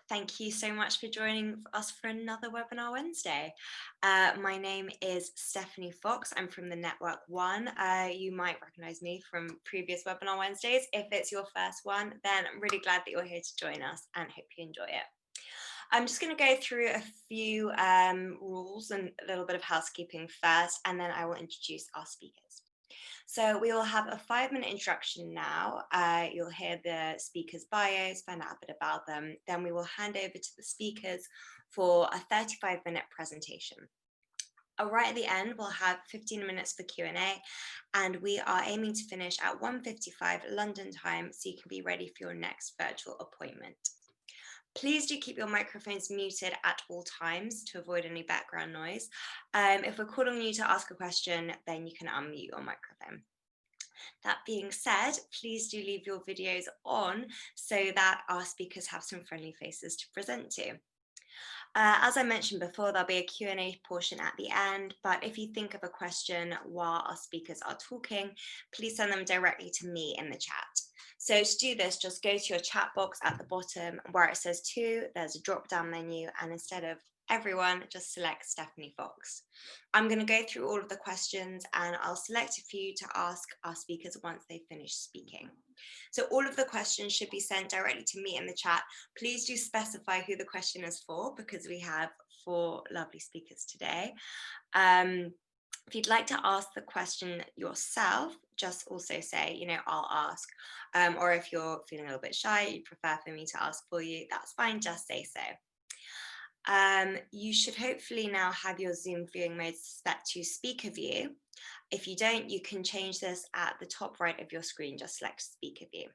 Thank you so much for joining us for another Webinar Wednesday. My name is Stephanie Fox. I'm from the Network One. You might recognize me from previous Webinar Wednesdays. If it's your first one, then I'm really glad that you're here to join us and hope you enjoy it. I'm just going to go through a few rules and a little bit of housekeeping first, and then I will introduce our speakers. So we will have a 5-minute introduction now. You'll hear the speakers' bios, find out a bit about them. Then we will hand over to the speakers for a 35-minute presentation. Right at the end, we'll have 15 minutes for Q&A, and we are aiming to finish at 1:55 London time, so you can be ready for your next virtual appointment. Please do keep your microphones muted at all times to avoid any background noise. If we're calling on you to ask a question, then you can unmute your microphone. That being said, please do leave your videos on so that our speakers have some friendly faces to present to. As I mentioned before, there'll be a Q&A portion at the end, but if you think of a question while our speakers are talking, please send them directly to me in the chat. So to do this, just go to your chat box at the bottom where it says to, there's a drop-down menu, and instead of everyone, just select Stephanie Fox. I'm going to go through all of the questions and I'll select a few to ask our speakers once they finish speaking. So all of the questions should be sent directly to me in the chat. Please do specify who the question is for, because we have 4 lovely speakers today. If you'd like to ask the question yourself, just also say, I'll ask. Or if you're feeling a little bit shy, you'd prefer for me to ask for you, that's fine, just say so. You should hopefully now have your Zoom viewing mode set to speaker view. If you don't, you can change this at the top right of your screen, just select speaker view.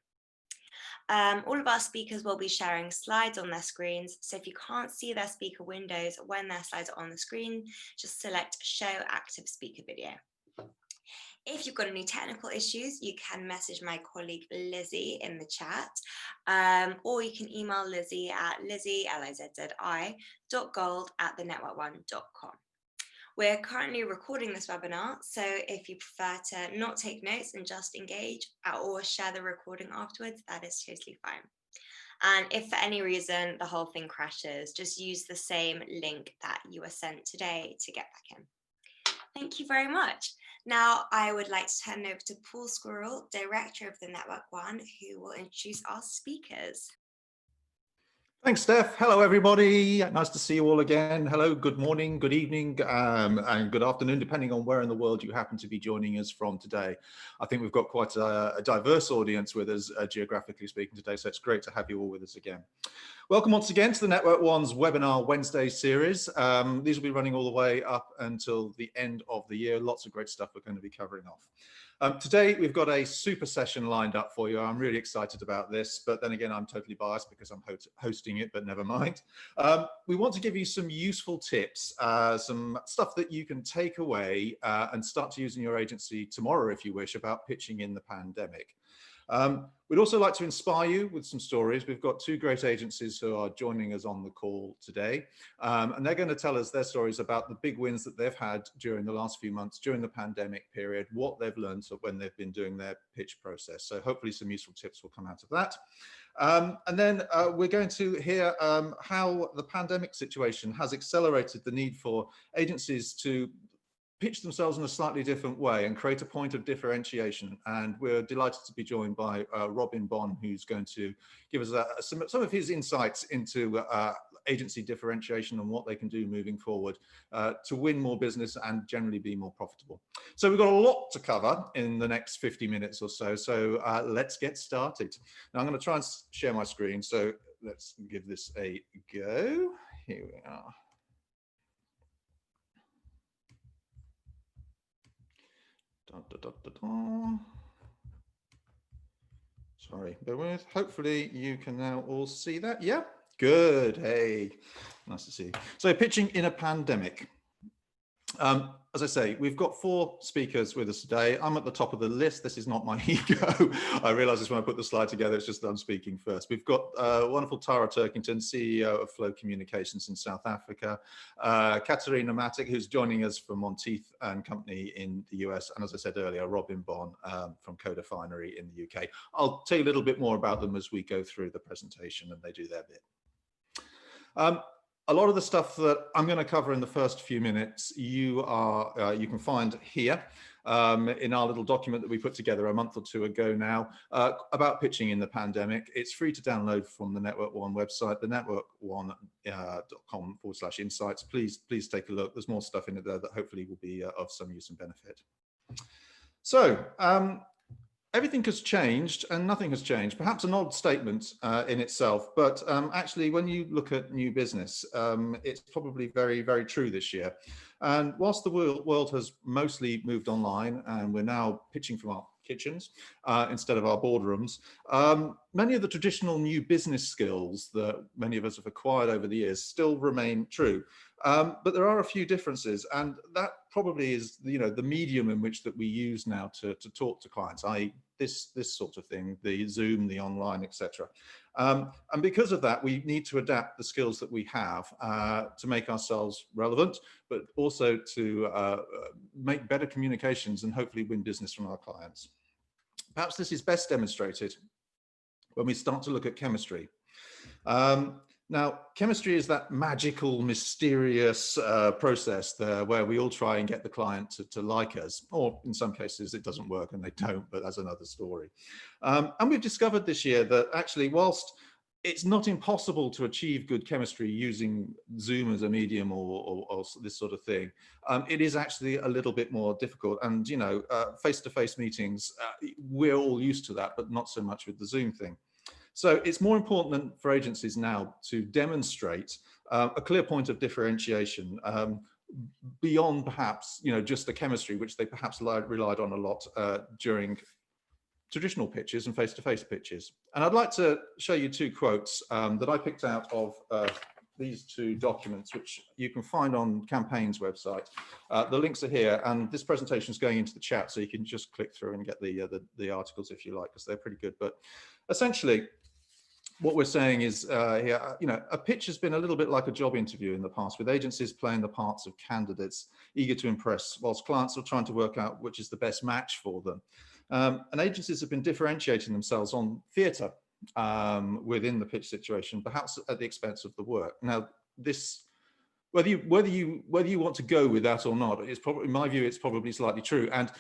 All of our speakers will be sharing slides on their screens, so if you can't see their speaker windows when their slides are on the screen, just select show active speaker video. If you've got any technical issues, you can message my colleague Lizzie in the chat, or you can email Lizzie at lizzie.gold@thenetworkone.com. We're currently recording this webinar, so if you prefer to not take notes and just engage or share the recording afterwards, that is totally fine. And if for any reason the whole thing crashes, just use the same link that you were sent today to get back in. Thank you very much. Now I would like to turn over to Paul Squirrell, Director of the Network One, who will introduce our speakers. Thanks, Steph. Hello, everybody. Nice to see you all again. Hello, good morning, good evening, and good afternoon, depending on where in the world you happen to be joining us from today. I think we've got quite a diverse audience with us, geographically speaking today, so it's great to have you all with us again. Welcome once again to the Network One's Webinar Wednesday series. These will be running all the way up until the end of the year. Lots of great stuff we're going to be covering off. Today, we've got a super session lined up for you. I'm really excited about this, but then again, I'm totally biased because I'm hosting it, but never mind. We want to give you some useful tips, some stuff that you can take away and start to use in your agency tomorrow, if you wish, about pitching in the pandemic. We'd also like to inspire you with some stories. We've got 2 great agencies who are joining us on the call today, and they're going to tell us their stories about the big wins that they've had during the last few months, during the pandemic period, what they've learned when they've been doing their pitch process. So hopefully some useful tips will come out of that. And then we're going to hear how the pandemic situation has accelerated the need for agencies to pitch themselves in a slightly different way and create a point of differentiation. And we're delighted to be joined by Rob in Bonn, who's going to give us some of his insights into agency differentiation and what they can do moving forward to win more business and generally be more profitable. So we've got a lot to cover in the next 50 minutes or so. So let's get started. Now I'm going to try and share my screen. So let's give this a go. Here we are. Sorry, bear with. Hopefully you can now all see that. Yeah, good. Hey, nice to see you. So pitching in a pandemic. As I say, we've got 4 speakers with us today. I'm at the top of the list. This is not my ego. I realized this when I put the slide together. It's just that I'm speaking first. We've got wonderful Tara Turkington, CEO of Flow Communications in South Africa. Katarina Matic, who's joining us from Montieth and Company in the US. And as I said earlier, Rob in Bonn from CODEFINERY in the UK. I'll tell you a little bit more about them as we go through the presentation and they do their bit. A lot of the stuff that I'm going to cover in the first few minutes, you can find here in our little document that we put together a month or two ago now about pitching in the pandemic. It's free to download from the Network One website, thenetworkone.com/insights. Please take a look. There's more stuff in it there that hopefully will be of some use and benefit. So everything has changed and nothing has changed. Perhaps an odd statement in itself, but actually when you look at new business, it's probably very, very true this year. And whilst the world has mostly moved online and we're now pitching from our kitchens instead of our boardrooms, many of the traditional new business skills that many of us have acquired over the years still remain true. But there are a few differences, and that probably is, the medium in which that we use now to talk to clients, i.e. this sort of thing, the Zoom, the online, etc. And because of that, we need to adapt the skills that we have to make ourselves relevant, but also to make better communications and hopefully win business from our clients. Perhaps this is best demonstrated when we start to look at chemistry. Now, chemistry is that magical, mysterious process there where we all try and get the client to like us, or in some cases it doesn't work and they don't, but that's another story. And we've discovered this year that actually, whilst it's not impossible to achieve good chemistry using Zoom as a medium or this sort of thing, it is actually a little bit more difficult. And, face-to-face meetings, we're all used to that, but not so much with the Zoom thing. So it's more important for agencies now to demonstrate a clear point of differentiation beyond perhaps, just the chemistry, which they perhaps relied on a lot during traditional pitches and face-to-face pitches. And I'd like to show you two quotes that I picked out of these two documents, which you can find on Campaign's website. The links are here, and this presentation is going into the chat, so you can just click through and get the articles if you like, because they're pretty good. But essentially, what we're saying is here, a pitch has been a little bit like a job interview in the past, with agencies playing the parts of candidates eager to impress, whilst clients are trying to work out which is the best match for them. And agencies have been differentiating themselves on theatre within the pitch situation, perhaps at the expense of the work. Now, this, whether you want to go with that or not, it's probably, in my view, it's probably slightly true. And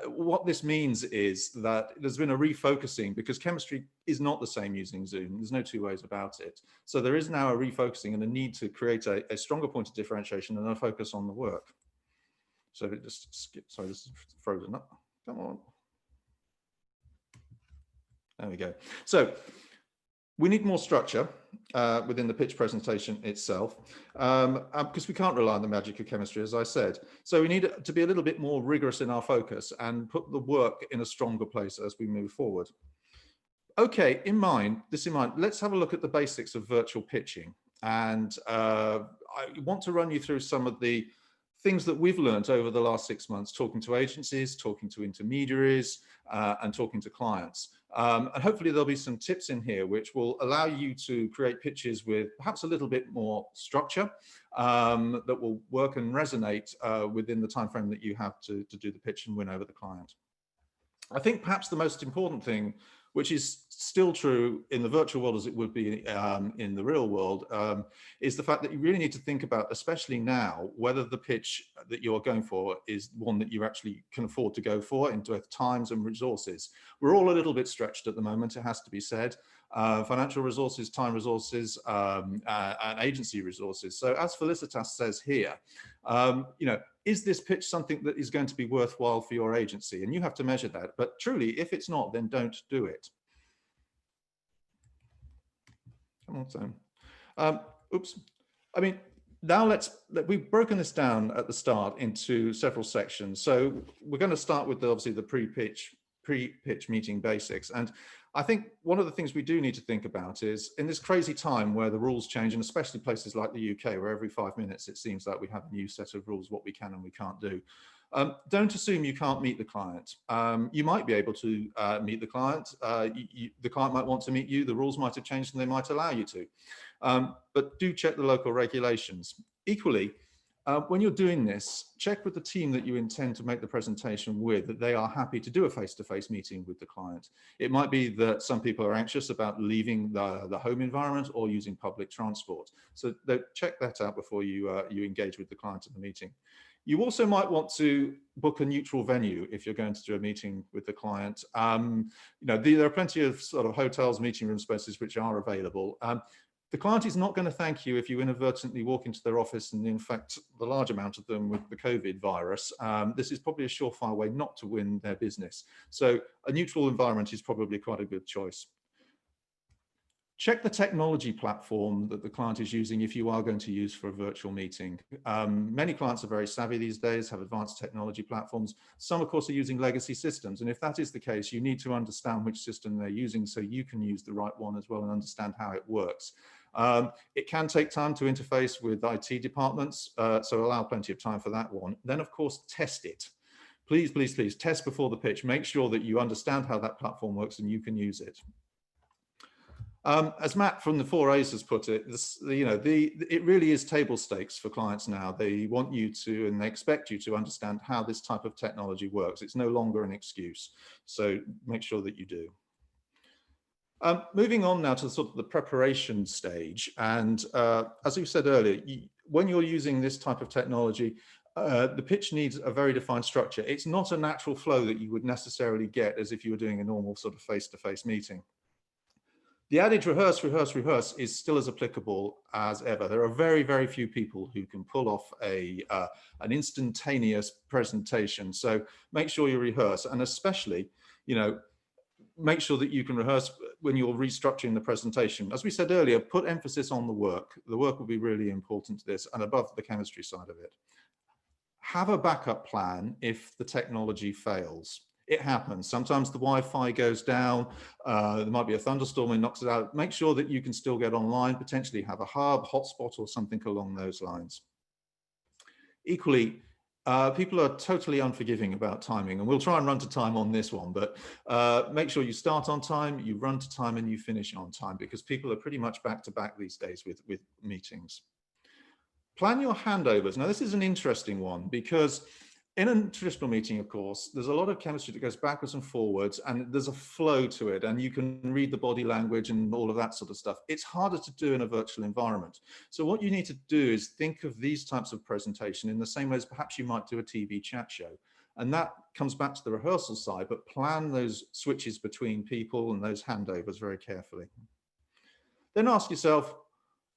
what this means is that there's been a refocusing, because chemistry is not the same using Zoom. There's no two ways about it. So there is now a refocusing and a need to create a stronger point of differentiation and a focus on the work. So just skip, sorry, this is frozen up. Come on. There we go. So we need more structure within the pitch presentation itself, because we can't rely on the magic of chemistry, as I said. So we need to be a little bit more rigorous in our focus and put the work in a stronger place as we move forward. Okay, this in mind, let's have a look at the basics of virtual pitching. And I want to run you through some of the things that we've learned over the last 6 months, talking to agencies, talking to intermediaries, and talking to clients. And hopefully there'll be some tips in here which will allow you to create pitches with perhaps a little bit more structure that will work and resonate within the time frame that you have to do the pitch and win over the client. I think perhaps the most important thing, which is still true in the virtual world as it would be in the real world, is the fact that you really need to think about, especially now, whether the pitch that you're going for is one that you actually can afford to go for in both times and resources. We're all a little bit stretched at the moment, it has to be said. Financial resources, time resources, and agency resources. So as Felicitas says here, is this pitch something that is going to be worthwhile for your agency? And you have to measure that. But truly, if it's not, then don't do it. Come on, Sam. Oops. I mean, now we've broken this down at the start into several sections. So we're going to start with obviously the pre-pitch meeting basics. And I think one of the things we do need to think about is, in this crazy time where the rules change, and especially places like the UK, where every 5 minutes it seems like we have a new set of rules, what we can and we can't do. Don't assume you can't meet the client. You might be able to meet the client. The client might want to meet you. The rules might have changed and they might allow you to. But do check the local regulations. Equally, When you're doing this, check with the team that you intend to make the presentation with that they are happy to do a face-to-face meeting with the client. It might be that some people are anxious about leaving the home environment or using public transport. So check that out before you, you engage with the client in the meeting. You also might want to book a neutral venue if you're going to do a meeting with the client. You know, there are plenty of sort of hotels, meeting room spaces which are available. The client is not going to thank you if you inadvertently walk into their office and infect the large amount of them with the COVID virus. This is probably a surefire way not to win their business. So a neutral environment is probably quite a good choice. Check the technology platform that the client is using if you are going to use for a virtual meeting. Many clients are very savvy these days, have advanced technology platforms. Some, of course, are using legacy systems. And if that is the case, you need to understand which system they're using so you can use the right one as well and understand how it works. It can take time to interface with IT departments, so allow plenty of time for that one. Then, of course, test it. Please, please, please test before the pitch. Make sure that you understand how that platform works and you can use it. As Matt from the 4As has put it, it really is table stakes for clients now. They want you to, and they expect you to understand how this type of technology works. It's no longer an excuse. So make sure that you do. Moving on now to sort of the preparation stage. And as we said earlier, when you're using this type of technology, the pitch needs a very defined structure. It's not a natural flow that you would necessarily get as if you were doing a normal sort of face-to-face meeting. The adage rehearse, rehearse, rehearse is still as applicable as ever. There are very, very few people who can pull off an instantaneous presentation. So make sure you rehearse, and especially, make sure that you can rehearse when you're restructuring the presentation. As we said earlier, put emphasis on the work. The work will be really important to this and above the chemistry side of it. Have a backup plan if the technology fails. It happens. Sometimes the Wi-Fi goes down, there might be a thunderstorm and knocks it out. Make sure that you can still get online, potentially have a hub, hotspot or something along those lines. Equally, people are totally unforgiving about timing, and we'll try and run to time on this one, but make sure you start on time, you run to time, and you finish on time, because people are pretty much back to back these days with meetings. Plan your handovers. Now, this is an interesting one because in a traditional meeting, of course, there's a lot of chemistry that goes backwards and forwards, and there's a flow to it, and you can read the body language and all of that sort of stuff. It's harder to do in a virtual environment. So what you need to do is think of these types of presentation in the same way as perhaps you might do a TV chat show. And that comes back to the rehearsal side, but plan those switches between people and those handovers very carefully. Then ask yourself,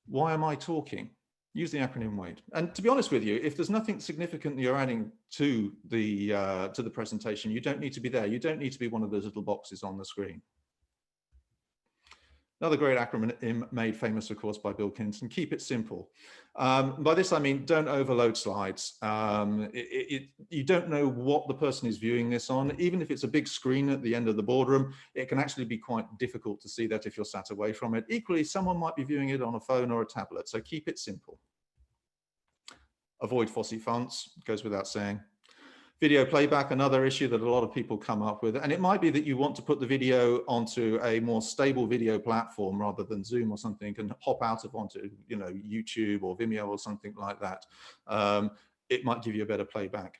why am I talking? Use the acronym WAIT. And to be honest with you, if there's nothing significant you're adding to the presentation, you don't need to be there. You don't need to be one of those little boxes on the screen. Another great acronym made famous, of course, by Bill Clinton: keep it simple. By this, I mean, don't overload slides. You don't know what the person is viewing this on. Even if it's a big screen at the end of the boardroom, it can actually be quite difficult to see that if you're sat away from it. Equally, someone might be viewing it on a phone or a tablet, so keep it simple. Avoid fussy fonts, goes without saying. Video playback, another issue that a lot of people come up with. And it might be that you want to put the video onto a more stable video platform rather than Zoom or something, and hop out of onto YouTube or Vimeo or something like that. It might give you a better playback.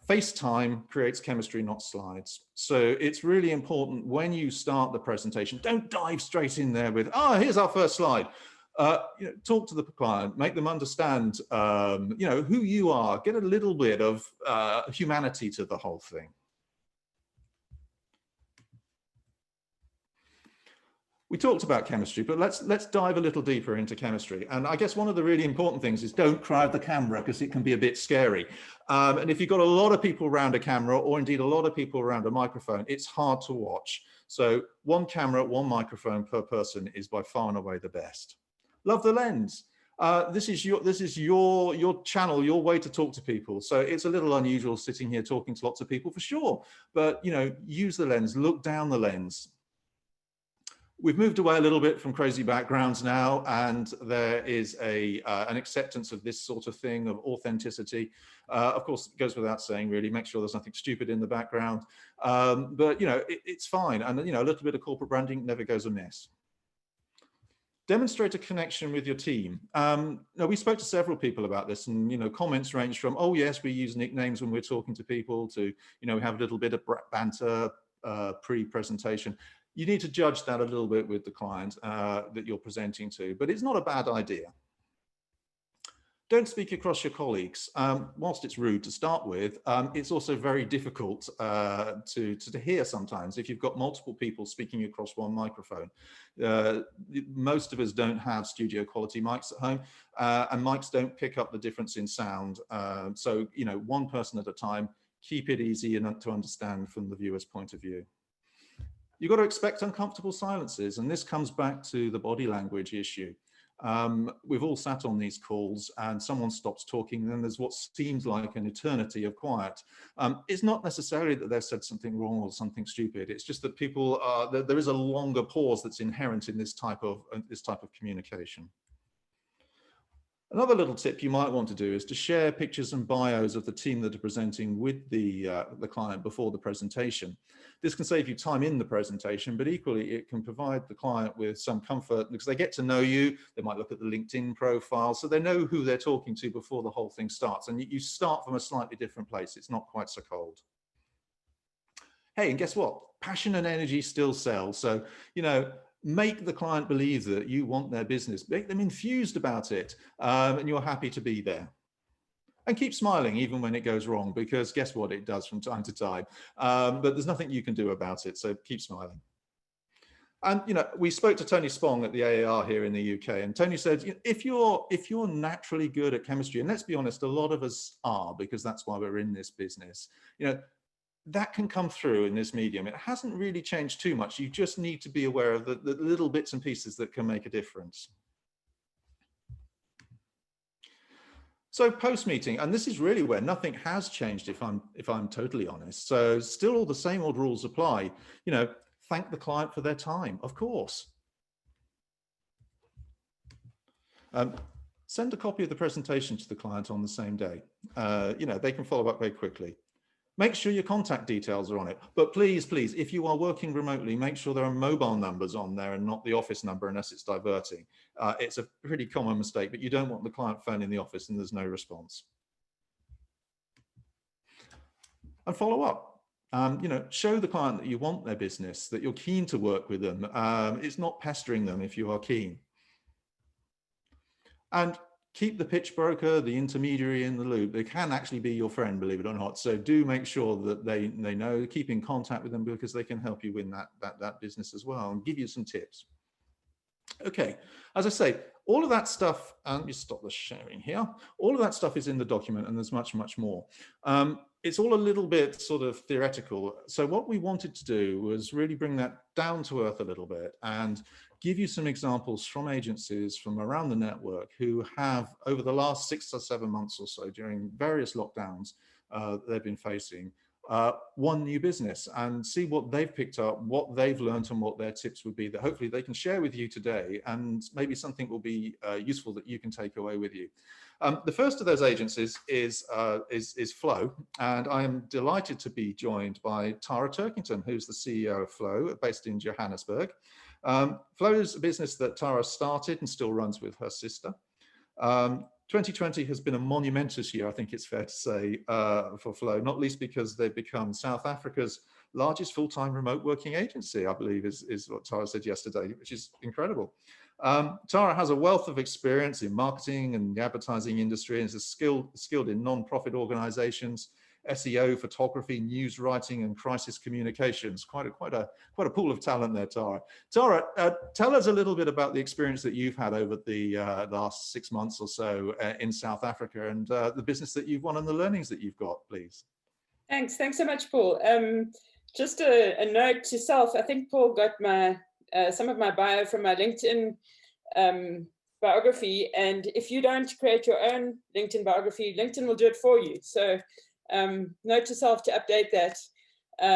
FaceTime creates chemistry, not slides. So it's really important when you start the presentation, don't dive straight in there with, here's our first slide. Talk to the client, make them understand, who you are, get a little bit of humanity to the whole thing. We talked about chemistry, but let's dive a little deeper into chemistry. And I guess one of the really important things is don't crowd the camera, because it can be a bit scary. And if you've got a lot of people around a camera, or indeed a lot of people around a microphone, it's hard to watch. So one camera, one microphone per person is by far and away the best. Love the lens. This is your channel, your way to talk to people. So it's a little unusual sitting here talking to lots of people for sure, but use the lens, look down the lens. We've moved away a little bit from crazy backgrounds now, and there is an acceptance of this sort of thing, of authenticity. Of course, it goes without saying, really, make sure there's nothing stupid in the background. But it's fine, and a little bit of corporate branding never goes amiss. Demonstrate a connection with your team. Now, we spoke to several people about this, and comments range from, oh yes, we use nicknames when we're talking to people, to we have a little bit of banter pre-presentation. You need to judge that a little bit with the client that you're presenting to, but it's not a bad idea. Don't speak across your colleagues. Whilst it's rude to start with, it's also very difficult to hear sometimes if you've got multiple people speaking across one microphone. Most of us don't have studio quality mics at home, and mics don't pick up the difference in sound. So, one person at a time, keep it easy and to understand from the viewer's point of view. You've got to expect uncomfortable silences, and this comes back to the body language issue. We've all sat on these calls and someone stops talking, and then there's what seems like an eternity of quiet. It's not necessarily that they've said something wrong or something stupid. It's just that people are, there is a longer pause that's inherent in this type of communication. Another little tip you might want to do is to share pictures and bios of the team that are presenting with the client before the presentation. This can save you time in the presentation, but equally it can provide the client with some comfort because they get to know you. They might look at the LinkedIn profile, so they know who they're talking to before the whole thing starts. And you start from a slightly different place. It's not quite so cold. Hey, and guess what? Passion and energy still sell. So, make the client believe that you want their business, make them enthused about it, and you're happy to be there. And keep smiling even when it goes wrong, because guess what? It does from time to time. But there's nothing you can do about it, so keep smiling. And we spoke to Tony Spong at the AAR here in the UK, and Tony said, if you're naturally good at chemistry, and let's be honest, a lot of us are, because that's why we're in this business, that can come through in this medium. It hasn't really changed too much. You just need to be aware of the little bits and pieces that can make a difference. So post-meeting, and this is really where nothing has changed, if I'm totally honest. So still all the same old rules apply. Thank the client for their time, of course. Send a copy of the presentation to the client on the same day. They can follow up very quickly. Make sure your contact details are on it. But please, please, if you are working remotely, make sure there are mobile numbers on there and not the office number unless it's diverting. It's a pretty common mistake, but you don't want the client phone in the office and there's no response. And follow up. Show the client that you want their business, that you're keen to work with them. It's not pestering them if you are keen. And keep the pitch broker, the intermediary in the loop. They can actually be your friend, believe it or not. So do make sure that they know, keep in contact with them, because they can help you win that business as well and give you some tips. Okay, as I say, all of that stuff, let me stop the sharing here. All of that stuff is in the document, and there's much, much more. It's all a little bit sort of theoretical. So what we wanted to do was really bring that down to earth a little bit and give you some examples from agencies from around the network who have, over the last 6 or 7 months or so, during various lockdowns they've been facing, won new business, and see what they've picked up, what they've learned, and what their tips would be that hopefully they can share with you today, and maybe something will be useful that you can take away with you. The first of those agencies is Flow, and I am delighted to be joined by Tara Turkington, who's the CEO of Flow, based in Johannesburg. Flow is a business that Tara started and still runs with her sister. 2020 has been a monumentous year, I think it's fair to say, for Flow, not least because they've become South Africa's largest full-time remote working agency, I believe is what Tara said yesterday, which is incredible. Tara has a wealth of experience in marketing and the advertising industry, and is skilled in non-profit organizations, SEO, photography, news writing, and crisis communications. Quite a pool of talent there, Tara. Tara, tell us a little bit about the experience that you've had over the last 6 months or so in South Africa, and the business that you've won and the learnings that you've got, please. Thanks so much, Paul. Just a note to self. I think Paul got my some of my bio from my LinkedIn biography, and if you don't create your own LinkedIn biography, LinkedIn will do it for you. So note to self to update that,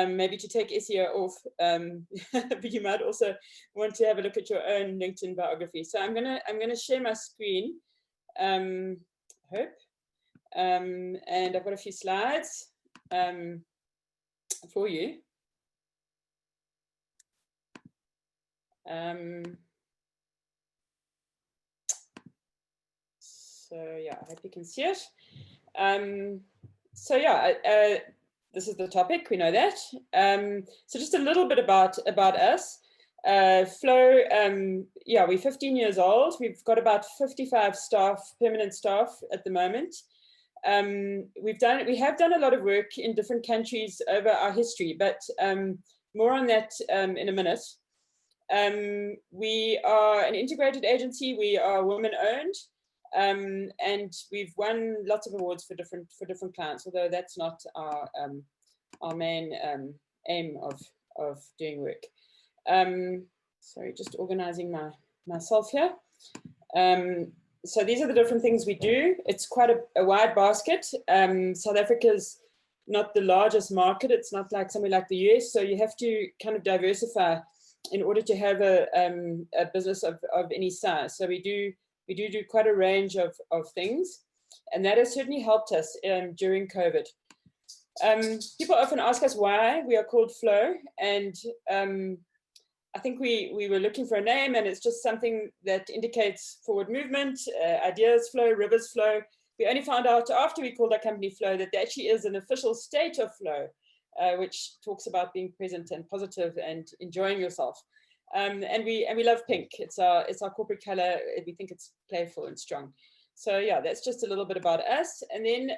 maybe to take SEO off, but you might also want to have a look at your own LinkedIn biography. So I'm gonna share my screen, hope, and I've got a few slides for you. So yeah, I hope you can see it. So yeah, this is the topic, we know that. So just a little bit about us. Flow, yeah, we're 15 years old. We've got about 55 staff, permanent staff at the moment. We have done a lot of work in different countries over our history, but more on that in a minute. We are an integrated agency. We are women-owned, and we've won lots of awards for different clients. Although that's not our main aim of doing work. Sorry, just organizing myself here. So these are the different things we do. It's quite a wide basket. South Africa's not the largest market. It's not like somewhere like the US. So you have to kind of diversify in order to have a business of any size. So we do quite a range of things, and that has certainly helped us during COVID. People often ask us why we are called Flow, and I think we were looking for a name, and it's just something that indicates forward movement, ideas flow, rivers flow. We only found out after we called our company Flow that there actually is an official state of flow, which talks about being present and positive and enjoying yourself. And we love pink. It's our corporate color. We think it's playful and strong. So yeah, that's just a little bit about us. And then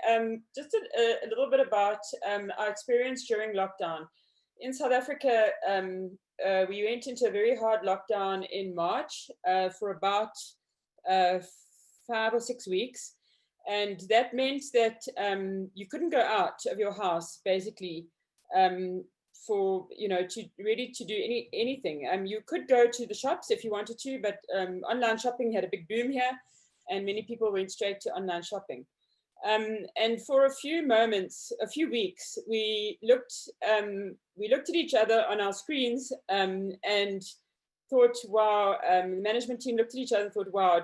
just a little bit about our experience during lockdown. In South Africa, we went into a very hard lockdown in March for about 5 or 6 weeks. And that meant that you couldn't go out of your house, basically, for, to do anything. You could go to the shops if you wanted to, but online shopping had a big boom here, and many people went straight to online shopping. And for a few weeks, we looked at each other on our screens and thought, wow, the management team looked at each other and thought, wow,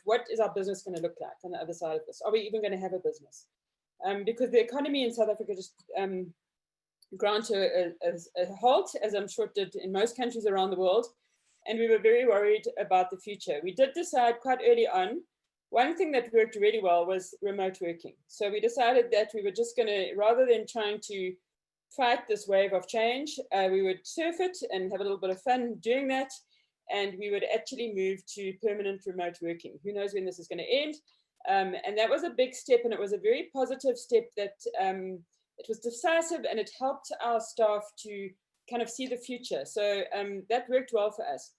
what is our business going to look like on the other side of this? Are we even going to have a business? Because the economy in South Africa just ground to a halt, as I'm sure it did in most countries around the world. And we were very worried about the future. We did decide quite early on, one thing that worked really well was remote working. So we decided that we were just going to, rather than trying to fight this wave of change, we would surf it and have a little bit of fun doing that. And we would actually move to permanent remote working. Who knows when this is going to end? And that was a big step, and it was a very positive step that it was decisive, and it helped our staff to kind of see the future. So that worked well for us.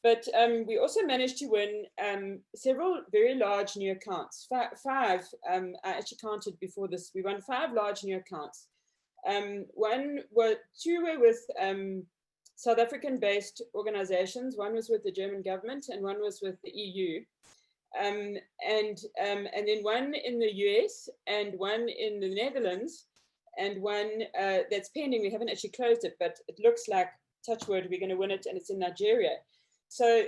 But we also managed to win several very large new accounts. Five, I actually counted before this. We won 5 large new accounts. Two were with South African-based organizations. One was with the German government, and one was with the EU. And then one in the US, and one in the Netherlands, and one that's pending. We haven't actually closed it, but it looks like, touch wood, we're going to win it, and it's in Nigeria. So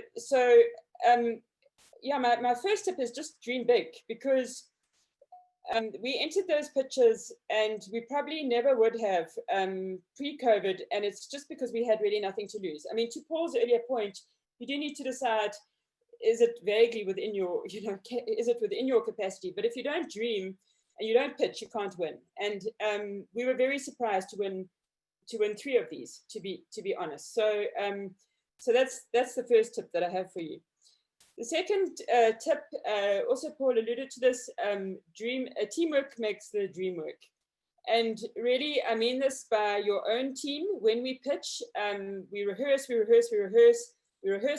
yeah, my first tip is just dream big, because we entered those pitches and we probably never would have pre-COVID, and it's just because we had really nothing to lose. I mean, to Paul's earlier point, you do need to decide, is it vaguely within your, is it within your capacity? But if you don't dream and you don't pitch, you can't win. And we were very surprised to win 3 of these, to be honest. So that's the first tip that I have for you. The second tip, also Paul alluded to this, teamwork makes the dream work. And really, I mean this by your own team. When we pitch, we rehearse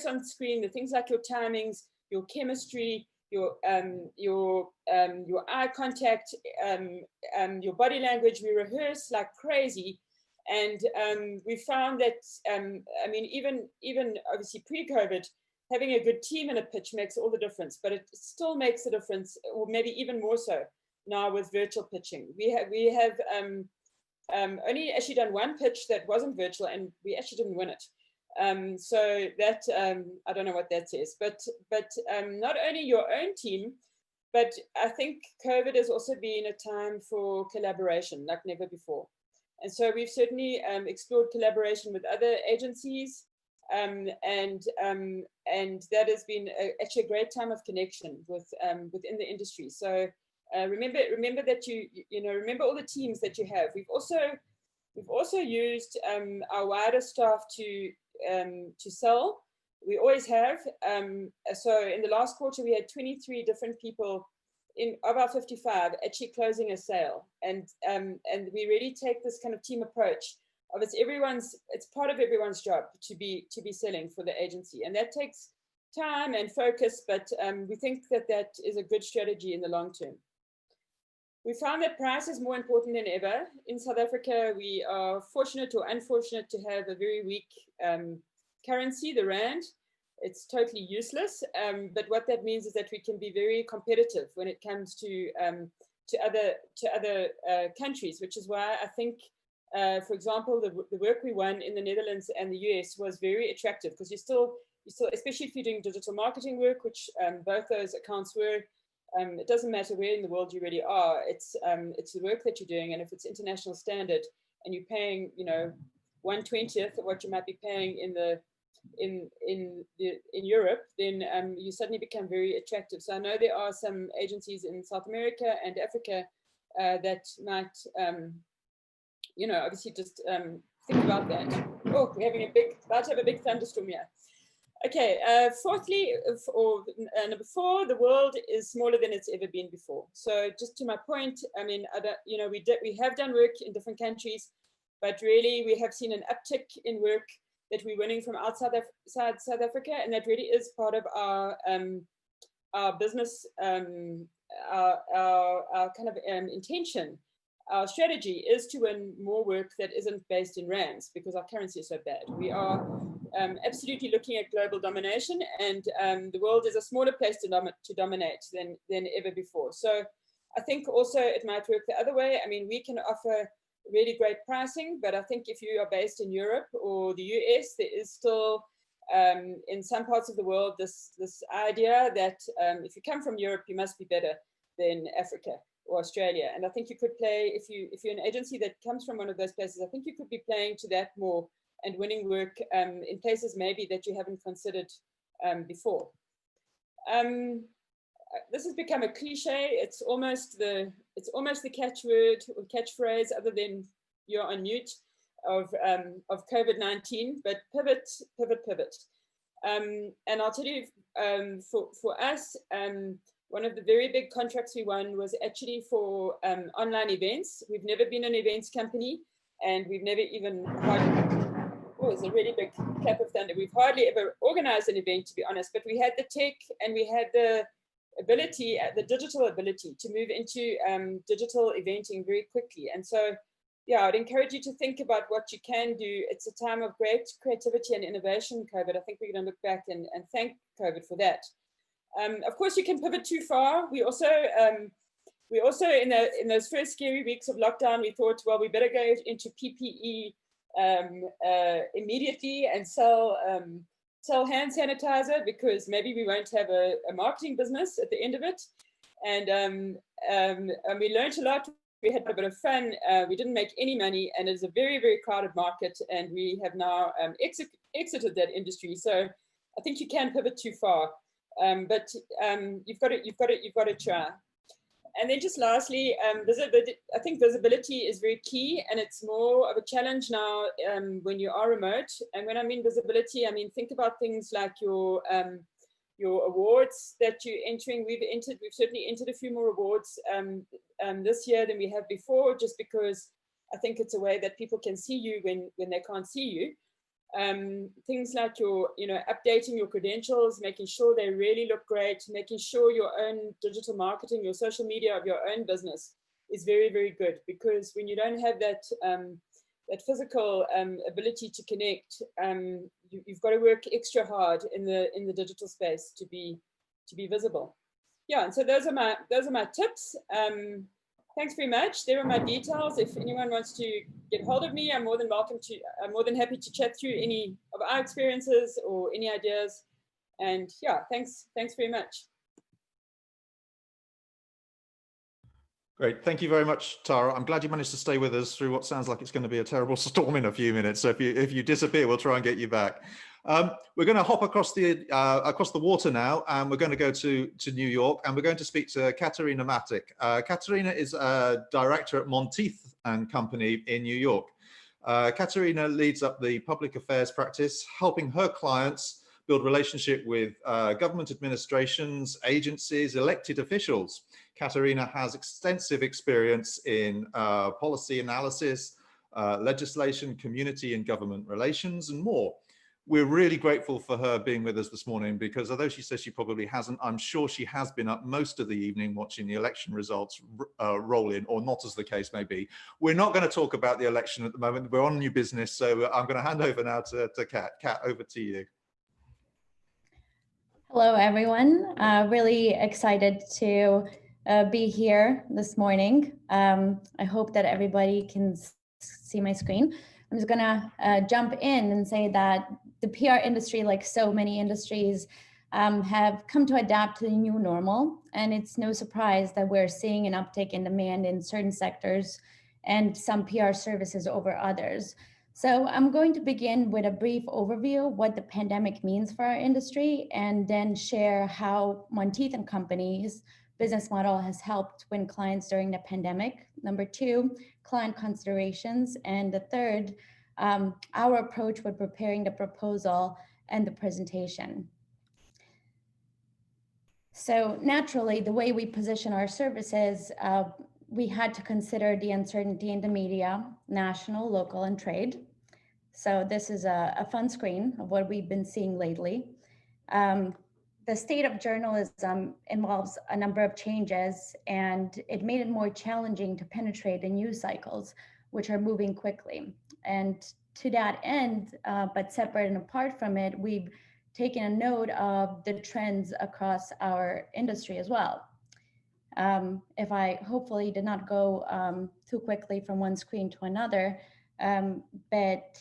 on screen, the things like your timings, your chemistry, your eye contact, your body language. We rehearse like crazy. And we found that, I mean, even obviously pre-COVID, having a good team in a pitch makes all the difference, but it still makes a difference, or maybe even more so now with virtual pitching. We have only actually done one pitch that wasn't virtual, and we actually didn't win it. So that, I don't know what that says, but not only your own team, but I think COVID has also been a time for collaboration like never before. And so we've certainly explored collaboration with other agencies. and that has been actually a great time of connection with within the industry. So remember that remember all the teams that you have. We've also used our wider staff to sell. We always have. So in the last quarter, we had 23 different people of our 55 actually closing a sale, and we really take this kind of team approach of it's part of everyone's job to be selling for the agency, and that takes time and focus, but we think that is a good strategy in the long term. We found that price is more important than ever. In South Africa, we are fortunate or unfortunate to have a very weak currency, the rand. It's totally useless, but what that means is that we can be very competitive when it comes to other countries, which is why I think, for example, the work we won in the Netherlands and the US was very attractive, because you still, especially if you're doing digital marketing work, which both those accounts were, it doesn't matter where in the world you really are. It's the work that you're doing, and if it's international standard and you're paying, 1/20th of what you might be paying in Europe, then you suddenly become very attractive. So I know there are some agencies in South America and Africa that might, obviously just think about that. Oh, we're having about to have a big thunderstorm here. Okay, fourthly, or number 4, the world is smaller than it's ever been before. So just to my point, I mean, we have done work in different countries, but really we have seen an uptick in work that we're winning from outside South Africa, and that really is part of our business, our kind of intention. Our strategy is to win more work that isn't based in rands, because our currency is so bad. We are absolutely looking at global domination, and the world is a smaller place to dominate than ever before. So I think also it might work the other way. I mean, we can offer really great pricing, but I think if you are based in Europe or the US, there is still in some parts of the world this idea that if you come from Europe, you must be better than Africa or Australia. And I think you could play, if you're an agency that comes from one of those places, I think you could be playing to that more and winning work in places maybe that you haven't considered before. This has become a cliche. It's almost the catchword or catchphrase, other than you're on mute, of COVID-19. But pivot. And I'll tell you, for us, one of the very big contracts we won was actually for online events. We've never been an events company, and we've never even it's a really big clap of thunder. We've hardly ever organized an event, to be honest, but we had the tech and we had the ability, the digital ability to move into digital eventing very quickly. And so, yeah, I'd encourage you to think about what you can do. It's a time of great creativity and innovation, COVID. I think we're going to look back and thank COVID for that. Of course, you can pivot too far. We also in those first scary weeks of lockdown, we thought, well, we better go into PPE immediately and sell hand sanitizer, because maybe we won't have a marketing business at the end of it. And we learned a lot. We had a bit of fun. We didn't make any money, and it's a very, very crowded market. And we have now exited that industry. So I think you can pivot too far, but you've got to try. And then just lastly, I think visibility is very key, and it's more of a challenge now when you are remote. And when I mean visibility, I mean think about things like your awards that you're entering. We've certainly entered a few more awards this year than we have before, just because I think it's a way that people can see you when they can't see you. Things like updating your credentials, making sure they really look great, making sure your own digital marketing, your social media of your own business is very, very good, because when you don't have that physical ability to connect, you've got to work extra hard in the digital space to be visible. Yeah, and so those are my tips. Thanks very much. There are my details. If anyone wants to get hold of me, I'm more than happy to chat through any of our experiences or any ideas. And yeah, thanks very much. Great. Thank you very much, Tara. I'm glad you managed to stay with us through what sounds like it's going to be a terrible storm in a few minutes. So if you disappear, we'll try and get you back. We're going to hop across the water now, and we're going to go to New York, and we're going to speak to Katarina Matic. Katarina is a director at Montieth and Company in New York. Katarina leads up the public affairs practice, helping her clients build relationship with government administrations, agencies, elected officials. Katarina has extensive experience in policy analysis, legislation, community and government relations, and more. We're really grateful for her being with us this morning, because although she says she probably hasn't, I'm sure she has been up most of the evening watching the election results roll in, or not, as the case may be. We're not going to talk about the election at the moment. We're on new business, so I'm going to hand over now to Kat. Kat, over to you. Hello, everyone. Really excited to be here this morning. I hope that everybody can see my screen. I'm just gonna jump in and say that the PR industry, like so many industries, have come to adapt to the new normal. And it's no surprise that we're seeing an uptick in demand in certain sectors and some PR services over others. So I'm going to begin with a brief overview of what the pandemic means for our industry, and then share how Montieth and Company's business model has helped win clients during the pandemic. Number two, client considerations. And the third, our approach with preparing the proposal and the presentation. So naturally, the way we position our services, we had to consider the uncertainty in the media, national, local, and trade. So this is a fun screen of what we've been seeing lately. The state of journalism involves a number of changes, and it made it more challenging to penetrate the news cycles, which are moving quickly. And to that end, but separate and apart from it, we've taken a note of the trends across our industry as well. If I hopefully did not go too quickly from one screen to another, but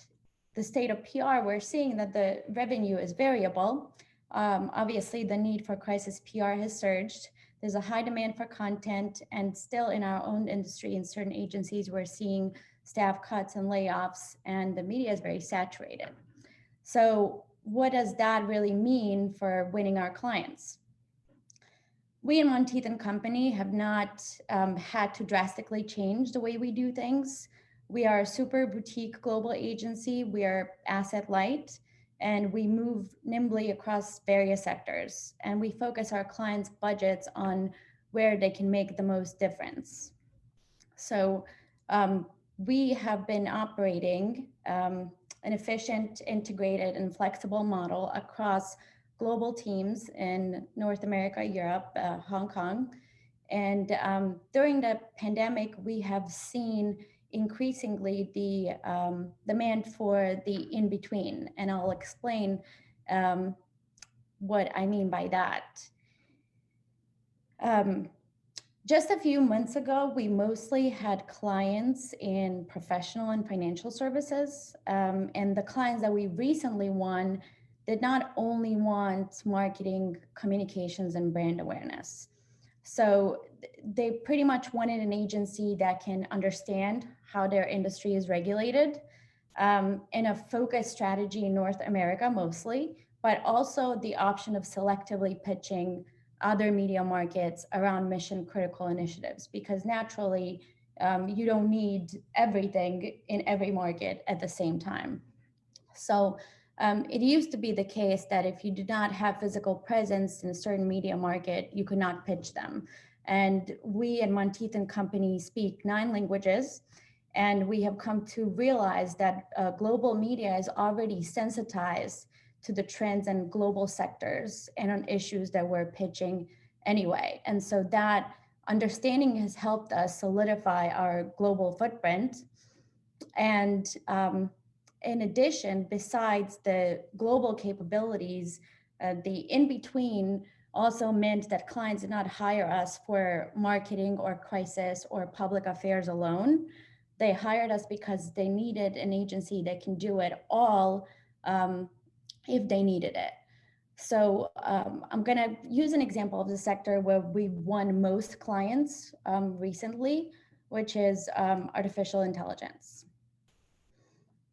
the state of PR, we're seeing that the revenue is variable. Obviously, the need for crisis PR has surged. There's a high demand for content, and still in our own industry, in certain agencies, we're seeing staff cuts and layoffs, and the media is very saturated. So what does that really mean for winning our clients? We in Montieth and Company have not had to drastically change the way we do things. We are a super boutique global agency. We are asset light, and we move nimbly across various sectors. And we focus our clients' budgets on where they can make the most difference. So we have been operating an efficient, integrated, and flexible model across global teams in North America, Europe, Hong Kong. And during the pandemic, we have seen increasingly the demand for the in-between. And I'll explain what I mean by that. Just a few months ago, we mostly had clients in professional and financial services. And the clients that we recently won did not only want marketing, communications, and brand awareness. So they pretty much wanted an agency that can understand how their industry is regulated, and a focused strategy in North America mostly, but also the option of selectively pitching other media markets around mission critical initiatives, because naturally you don't need everything in every market at the same time. So it used to be the case that if you did not have physical presence in a certain media market, you could not pitch them. And we at Montieth and Company speak 9 languages, and we have come to realize that global media is already sensitized to the trends and global sectors and on issues that we're pitching anyway. And so that understanding has helped us solidify our global footprint. And in addition, besides the global capabilities, the in-between also meant that clients did not hire us for marketing or crisis or public affairs alone. They hired us because they needed an agency that can do it all if they needed it. So I'm gonna use an example of the sector where we've won most clients recently, which is artificial intelligence.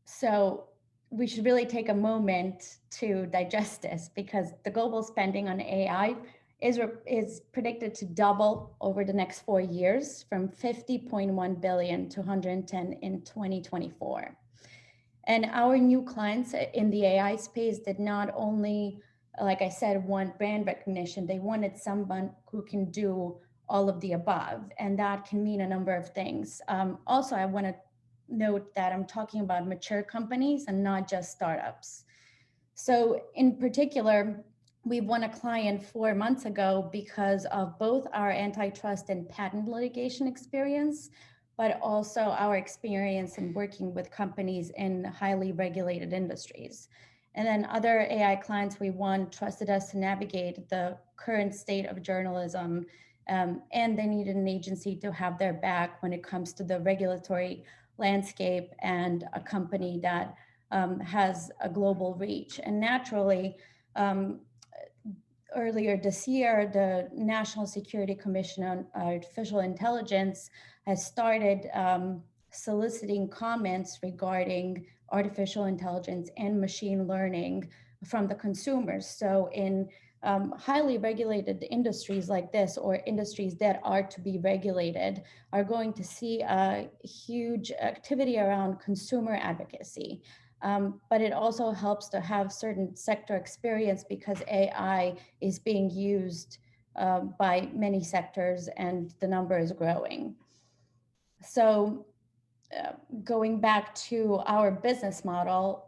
So we should really take a moment to digest this, because the global spending on AI is predicted to double over the next 4 years, from 50.1 billion to 110 in 2024. And our new clients in the AI space did not only, like I said, want brand recognition, they wanted someone who can do all of the above. And that can mean a number of things. Also, I want to note that I'm talking about mature companies and not just startups. So in particular, we won a client 4 months ago because of both our antitrust and patent litigation experience, but also our experience in working with companies in highly regulated industries. And then other AI clients we won trusted us to navigate the current state of journalism, and they needed an agency to have their back when it comes to the regulatory landscape and a company that has a global reach. And naturally, earlier this year, the National Security Commission on Artificial Intelligence has started soliciting comments regarding artificial intelligence and machine learning from the consumers. So in highly regulated industries like this, or industries that are to be regulated, are going to see a huge activity around consumer advocacy. But it also helps to have certain sector experience, because AI is being used by many sectors and the number is growing. So going back to our business model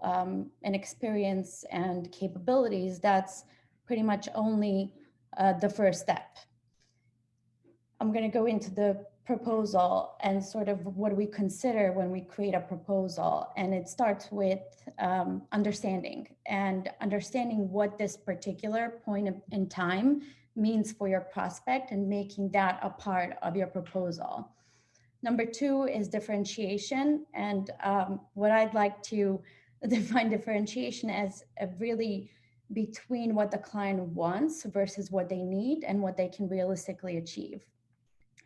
and experience and capabilities, that's pretty much only the first step. I'm going to go into the proposal and sort of what we consider when we create a proposal. And it starts with understanding what this particular point in time means for your prospect, and making that a part of your proposal. Number 2 is differentiation. And what I'd like to define differentiation as really between what the client wants versus what they need and what they can realistically achieve.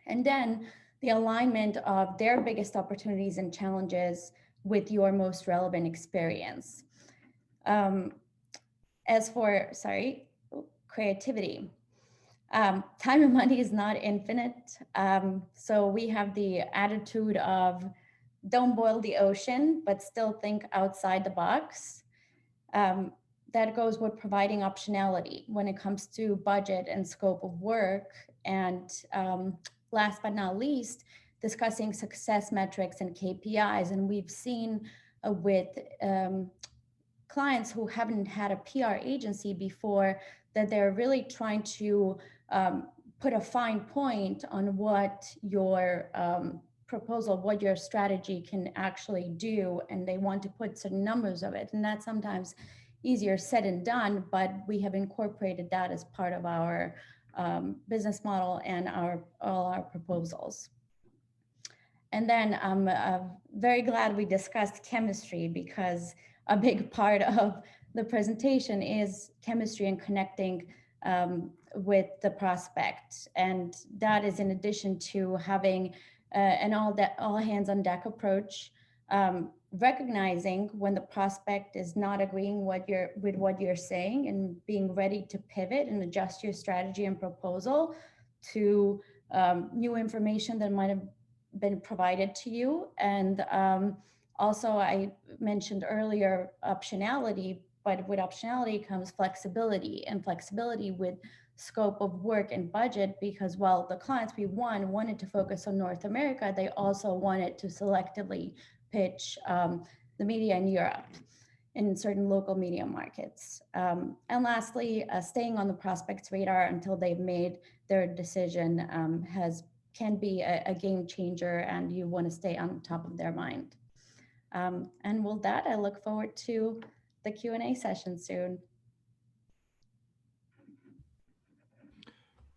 And then the alignment of their biggest opportunities and challenges with your most relevant experience. As for, creativity. Time and money is not infinite. So we have the attitude of don't boil the ocean, but still think outside the box. That goes with providing optionality when it comes to budget and scope of work. And last but not least, discussing success metrics and KPIs. And we've seen with clients who haven't had a PR agency before that they're really trying to put a fine point on what your proposal, what your strategy can actually do, and they want to put certain numbers of it. And that's sometimes easier said than done, but we have incorporated that as part of our business model and all our proposals. And then I'm very glad we discussed chemistry, because a big part of the presentation is chemistry and connecting with the prospect. And that is in addition to having an all hands on deck approach, recognizing when the prospect is not agreeing with what you're saying, and being ready to pivot and adjust your strategy and proposal to new information that might have been provided to you. And also, I mentioned earlier optionality, but with optionality comes flexibility, and flexibility with scope of work and budget, because while the clients we wanted to focus on North America, they also wanted to selectively pitch the media in Europe in certain local media markets. And lastly, staying on the prospect's radar until they've made their decision can be a game changer, and you want to stay on top of their mind. And with that, I look forward to the Q&A session soon.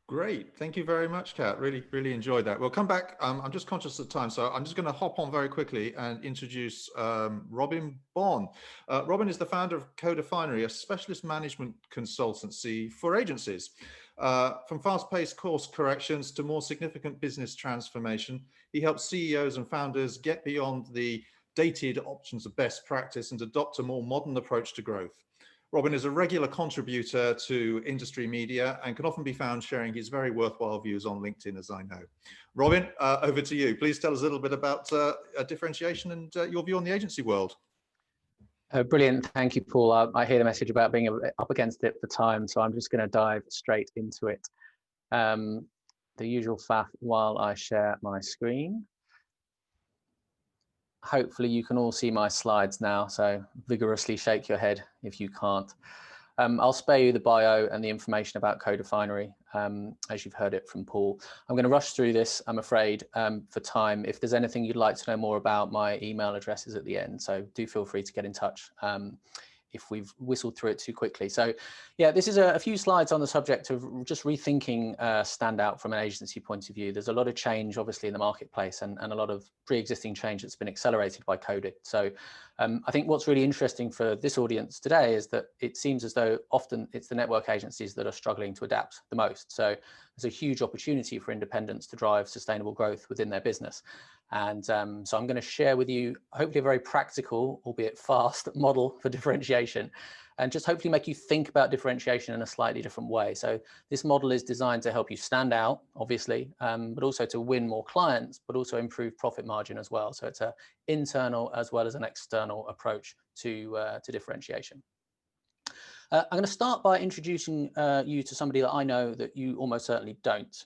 Great. Thank you very much, Kat. Really enjoyed that. We'll come back. I'm just conscious of time, so I'm just going to hop on very quickly and introduce Robin Bonn. Robin is the founder of CODEFINERY, a specialist management consultancy for agencies. From fast-paced course corrections to more significant business transformation, he helps CEOs and founders get beyond the dated options of best practice and adopt a more modern approach to growth. Robin is a regular contributor to industry media and can often be found sharing his very worthwhile views on LinkedIn, as I know. Robin, over to you. Please tell us a little bit about differentiation and your view on the agency world. Brilliant. Thank you, Paul. I hear the message about being up against it for time, so I'm just going to dive straight into it. The usual faff while I share my screen. Hopefully you can all see my slides now, so vigorously shake your head if you can't. I'll spare you the bio and the information about CODEFINERY, as you've heard it from Paul. I'm going to rush through this, I'm afraid, for time. If there's anything you'd like to know more about, my email address is at the end, so do feel free to get in touch if we've whistled through it too quickly. So yeah, this is a few slides on the subject of just rethinking standout from an agency point of view. There's a lot of change, obviously, in the marketplace and a lot of pre-existing change that's been accelerated by COVID. So I think what's really interesting for this audience today is that it seems as though often it's the network agencies that are struggling to adapt the most. So there's a huge opportunity for independents to drive sustainable growth within their business. And so I'm going to share with you, hopefully a very practical, albeit fast, model for differentiation, and just hopefully make you think about differentiation in a slightly different way. So this model is designed to help you stand out, obviously, but also to win more clients, but also improve profit margin as well. So it's an internal as well as an external approach to differentiation. I'm going to start by introducing you to somebody that I know that you almost certainly don't.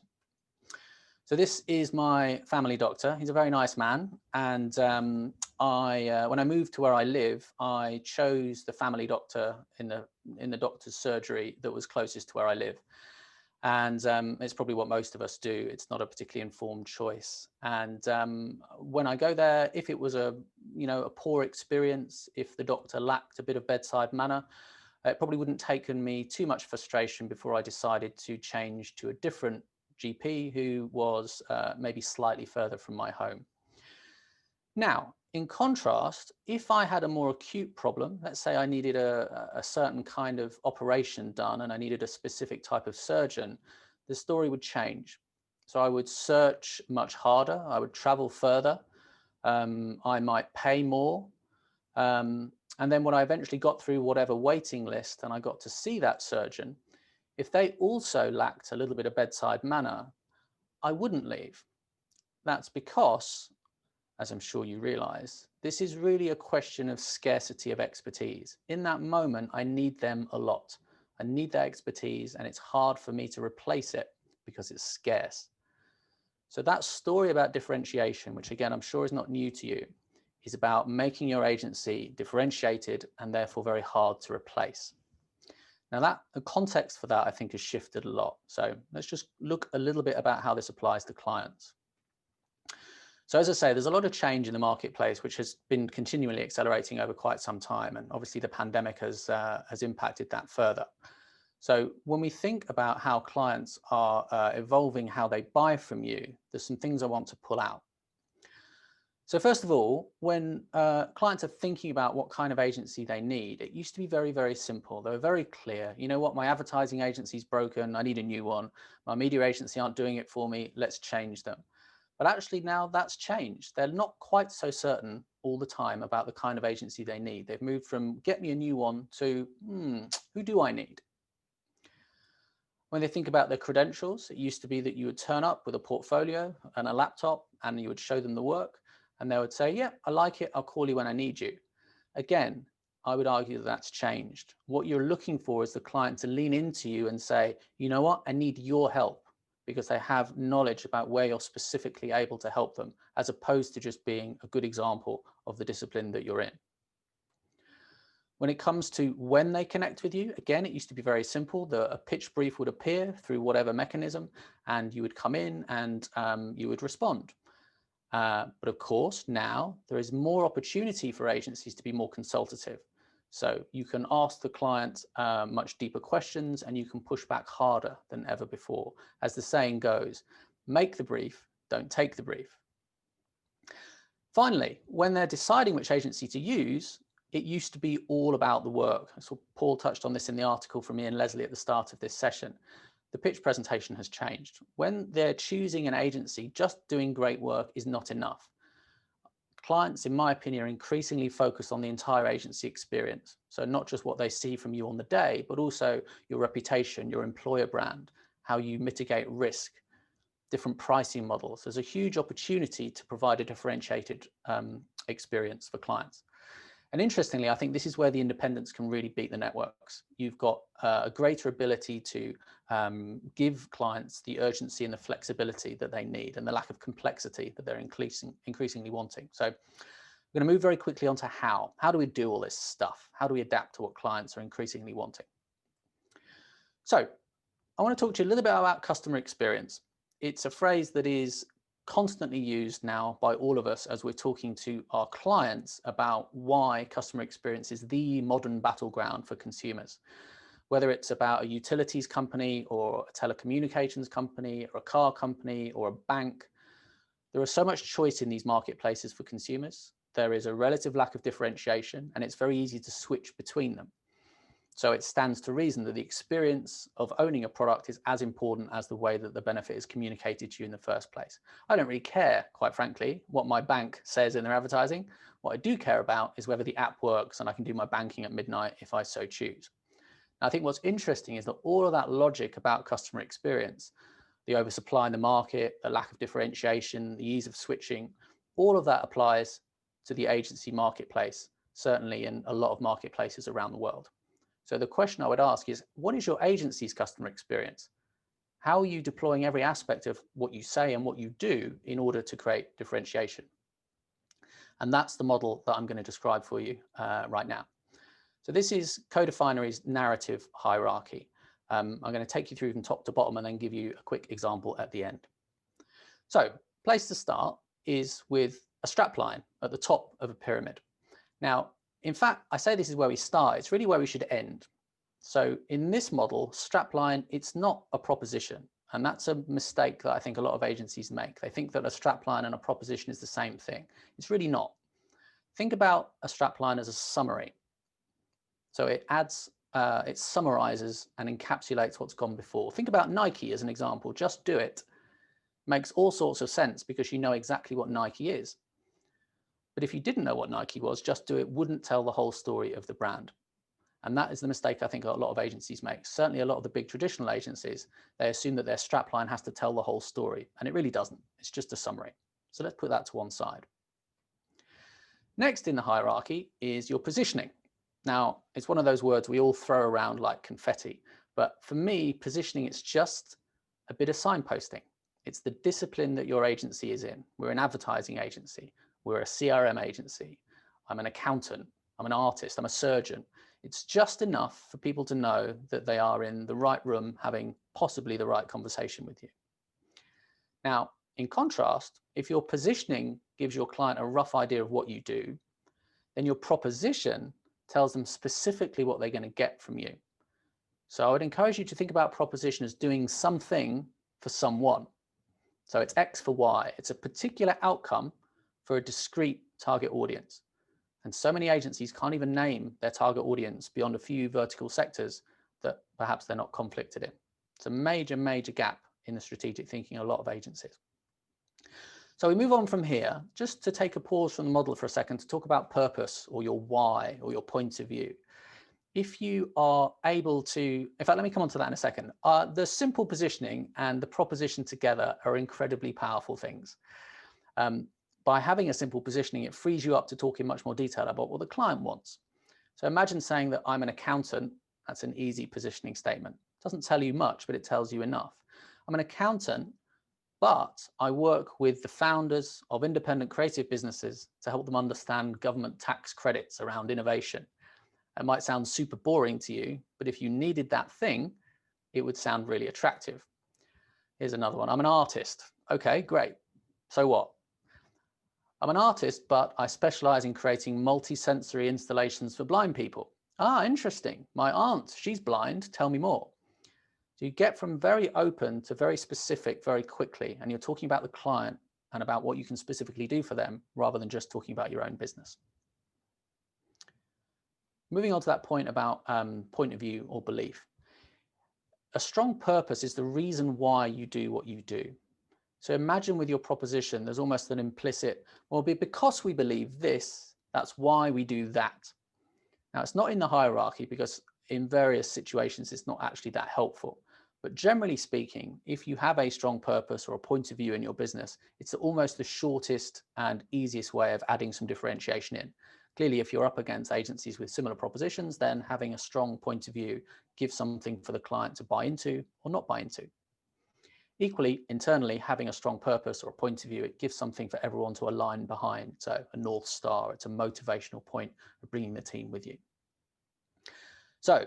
So this is my family doctor. He's a very nice man. And when I moved to where I live, I chose the family doctor in the doctor's surgery that was closest to where I live. And it's probably what most of us do. It's not a particularly informed choice. And when I go there, if it was a poor experience, if the doctor lacked a bit of bedside manner, it probably wouldn't have taken me too much frustration before I decided to change to a different GP who was maybe slightly further from my home. Now, in contrast, if I had a more acute problem, let's say I needed a certain kind of operation done and I needed a specific type of surgeon, the story would change. So I would search much harder, I would travel further, I might pay more. And then when I eventually got through whatever waiting list and I got to see that surgeon, if they also lacked a little bit of bedside manner, I wouldn't leave. That's because, as I'm sure you realize, this is really a question of scarcity of expertise. In that moment, I need them a lot. I need their expertise, and it's hard for me to replace it because it's scarce. So that story about differentiation, which again, I'm sure is not new to you, is about making your agency differentiated and therefore very hard to replace. Now the context for that, I think, has shifted a lot. So let's just look a little bit about how this applies to clients. So as I say, there's a lot of change in the marketplace, which has been continually accelerating over quite some time. And obviously the pandemic has impacted that further. So when we think about how clients are evolving how they buy from you, there's some things I want to pull out. So first of all, when clients are thinking about what kind of agency they need, it used to be very, very simple. They were very clear. You know what, my advertising agency's broken, I need a new one. My media agency aren't doing it for me, let's change them. But actually now that's changed. They're not quite so certain all the time about the kind of agency they need. They've moved from get me a new one to, who do I need? When they think about their credentials, it used to be that you would turn up with a portfolio and a laptop and you would show them the work. And they would say, yeah, I like it, I'll call you when I need you. Again, I would argue that that's changed. What you're looking for is the client to lean into you and say, you know what, I need your help, because they have knowledge about where you're specifically able to help them, as opposed to just being a good example of the discipline that you're in. When it comes to when they connect with you, again, it used to be very simple. A pitch brief would appear through whatever mechanism, and you would come in and you would respond. But of course, now there is more opportunity for agencies to be more consultative. So you can ask the client much deeper questions and you can push back harder than ever before. As the saying goes, make the brief, don't take the brief. Finally, when they're deciding which agency to use, it used to be all about the work. So Paul touched on this in the article from me and Leslie at the start of this session. The pitch presentation has changed. When they're choosing an agency, just doing great work is not enough. clients, in my opinion, are increasingly focused on the entire agency experience. So not just what they see from you on the day, but also your reputation, your employer brand, how you mitigate risk, different pricing models. There's a huge opportunity to provide a differentiated experience for clients. And interestingly, I think this is where the independents can really beat the networks. You've got a greater ability to give clients the urgency and the flexibility that they need and the lack of complexity that they're increasingly wanting. So I'm going to move very quickly on to how. How do we do all this stuff? How do we adapt to what clients are increasingly wanting? So I want to talk to you a little bit about customer experience. It's a phrase that is constantly used now by all of us as we're talking to our clients about why customer experience is the modern battleground for consumers. Whether it's about a utilities company or a telecommunications company or a car company or a bank, there is so much choice in these marketplaces for consumers. There is a relative lack of differentiation, and it's very easy to switch between them. So it stands to reason that the experience of owning a product is as important as the way that the benefit is communicated to you in the first place. I don't really care, quite frankly, what my bank says in their advertising. What I do care about is whether the app works and I can do my banking at midnight if I so choose. Now, I think what's interesting is that all of that logic about customer experience, the oversupply in the market, the lack of differentiation, the ease of switching, all of that applies to the agency marketplace, certainly in a lot of marketplaces around the world. So the question I would ask is, what is your agency's customer experience? How are you deploying every aspect of what you say and what you do in order to create differentiation? And that's the model that I'm going to describe for you right now. So this is CODEFINERY's narrative hierarchy. I'm going to take you through from top to bottom and then give you a quick example at the end. So place to start is with a strapline at the top of a pyramid. Now, in fact, I say this is where we start. It's really where we should end. So in this model, strapline, it's not a proposition. And that's a mistake that I think a lot of agencies make. They think that a strapline and a proposition is the same thing. It's really not. Think about a strapline as a summary. So it adds, it summarizes and encapsulates what's gone before. Think about Nike as an example. Just do it. Makes all sorts of sense because you know exactly what Nike is. But if you didn't know what Nike was, Just Do It wouldn't tell the whole story of the brand. And that is the mistake I think a lot of agencies make. Certainly a lot of the big traditional agencies, they assume that their strapline has to tell the whole story, and it really doesn't. It's just a summary. So let's put that to one side. Next in the hierarchy is your positioning. Now, it's one of those words we all throw around like confetti, but for me, positioning, it's just a bit of signposting. It's the discipline that your agency is in. We're an advertising agency. We're a CRM agency. I'm an accountant. I'm an artist. I'm a surgeon. It's just enough for people to know that they are in the right room having possibly the right conversation with you. Now, in contrast, if your positioning gives your client a rough idea of what you do, then your proposition tells them specifically what they're going to get from you. So I would encourage you to think about proposition as doing something for someone. So it's X for Y. It's a particular outcome for a discrete target audience. And so many agencies can't even name their target audience beyond a few vertical sectors that perhaps they're not conflicted in. It's a major, major gap in the strategic thinking of a lot of agencies. So we move on from here, just to take a pause from the model for a second to talk about purpose or your why or your point of view. If you are able to, in fact, let me come on to that in a second. The simple positioning and the proposition together are incredibly powerful things. By having a simple positioning, it frees you up to talk in much more detail about what the client wants. So imagine saying that I'm an accountant. That's an easy positioning statement. It doesn't tell you much, but it tells you enough. I'm an accountant, but I work with the founders of independent creative businesses to help them understand government tax credits around innovation. It might sound super boring to you, but if you needed that thing, it would sound really attractive. Here's another one. I'm an artist. Okay, great. So what? I'm an artist, but I specialize in creating multi-sensory installations for blind people. Ah, interesting. My aunt, she's blind. Tell me more. So you get from very open to very specific very quickly, and you're talking about the client and about what you can specifically do for them rather than just talking about your own business. Moving on to that point about point of view or belief. A strong purpose is the reason why you do what you do. So imagine with your proposition, there's almost an implicit, well, because we believe this, that's why we do that. Now, it's not in the hierarchy because in various situations, it's not actually that helpful. But generally speaking, if you have a strong purpose or a point of view in your business, it's almost the shortest and easiest way of adding some differentiation in. Clearly, if you're up against agencies with similar propositions, then having a strong point of view gives something for the client to buy into or not buy into. Equally, internally, having a strong purpose or a point of view, it gives something for everyone to align behind. So a North Star, it's a motivational point of bringing the team with you. So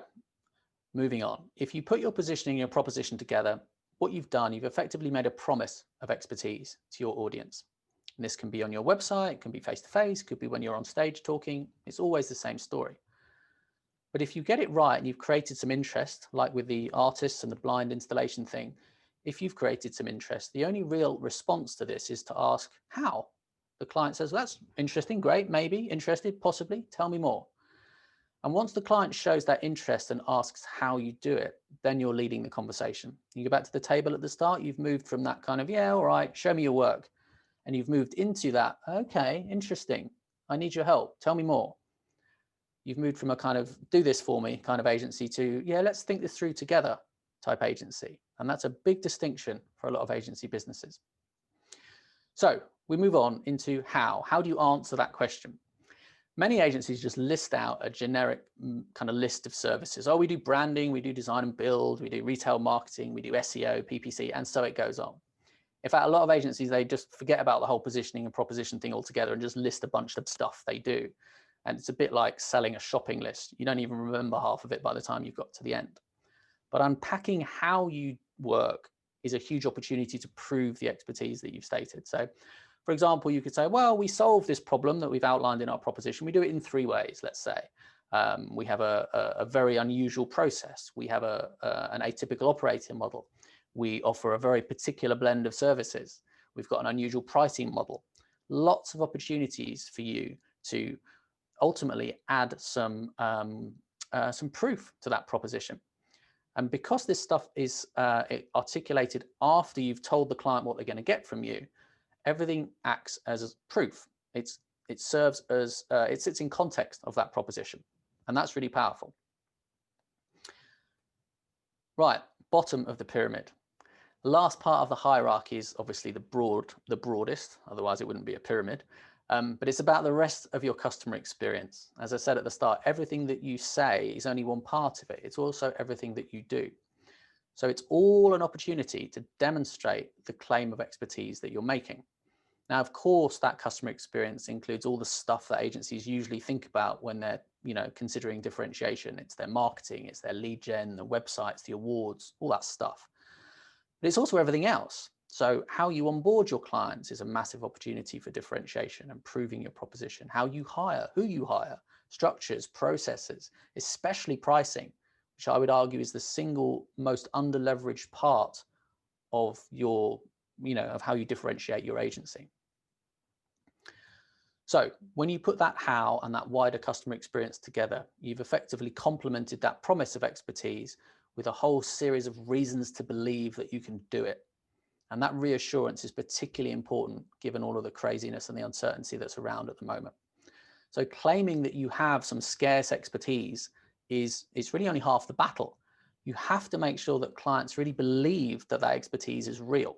moving on, if you put your positioning and your proposition together, what you've done, you've effectively made a promise of expertise to your audience. And this can be on your website, it can be face-to-face, could be when you're on stage talking. It's always the same story. But if you get it right and you've created some interest, like with the artists and the blind installation thing, if you've created some interest, the only real response to this is to ask how. The client says, well, that's interesting, great, maybe, interested, possibly, tell me more. And once the client shows that interest and asks how you do it, then you're leading the conversation. You go back to the table at the start, you've moved from that kind of, yeah, all right, show me your work. And you've moved into that, okay, interesting, I need your help, tell me more. You've moved from a kind of do this for me kind of agency to, yeah, let's think this through together type agency. And that's a big distinction for a lot of agency businesses. So we move on into how. How do you answer that question? Many agencies just list out a generic kind of list of services. Oh, we do branding, we do design and build, we do retail marketing, we do SEO, PPC, and so it goes on. In fact, a lot of agencies, they just forget about the whole positioning and proposition thing altogether and just list a bunch of stuff they do. And it's a bit like selling a shopping list. You don't even remember half of it by the time you've got to the end. But unpacking how you work is a huge opportunity to prove the expertise that you've stated. So, for example, you could say, well, we solve this problem that we've outlined in our proposition. We do it in 3 ways, let's say. We have a very unusual process. We have an atypical operating model. We offer a very particular blend of services. We've got an unusual pricing model. Lots of opportunities for you to ultimately add some proof to that proposition. And because this stuff is articulated after you've told the client what they're going to get from you, everything acts as proof. It serves as, it sits in context of that proposition. And that's really powerful. Right, bottom of the pyramid. The last part of the hierarchy is obviously the broadest, otherwise it wouldn't be a pyramid. But it's about the rest of your customer experience. As I said at the start, everything that you say is only one part of it. It's also everything that you do. So it's all an opportunity to demonstrate the claim of expertise that you're making. Now, of course, that customer experience includes all the stuff that agencies usually think about when they're, considering differentiation. It's their marketing, it's their lead gen, the websites, the awards, all that stuff. But it's also everything else. So how you onboard your clients is a massive opportunity for differentiation and proving your proposition. How you hire, who you hire, structures, processes, especially pricing, which I would argue is the single most underleveraged part of your, of how you differentiate your agency. So when you put that how and that wider customer experience together, you've effectively complemented that promise of expertise with a whole series of reasons to believe that you can do it. And that reassurance is particularly important given all of the craziness and the uncertainty that's around at the moment. So claiming that you have some scarce expertise is really only half the battle. You have to make sure that clients really believe that that expertise is real.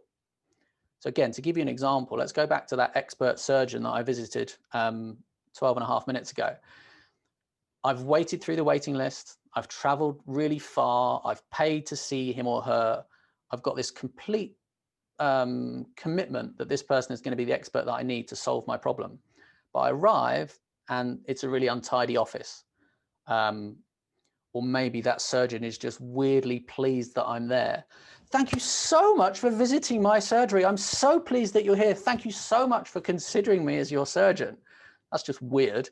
So again, to give you an example, let's go back to that expert surgeon that I visited 12.5 minutes ago. I've waited through the waiting list. I've traveled really far. I've paid to see him or her. I've got this complete commitment that this person is going to be the expert that I need to solve my problem. But I arrive and it's a really untidy office. Or maybe that surgeon is just weirdly pleased that I'm there. Thank you so much for visiting my surgery. I'm so pleased that you're here. Thank you so much for considering me as your surgeon. That's just weird.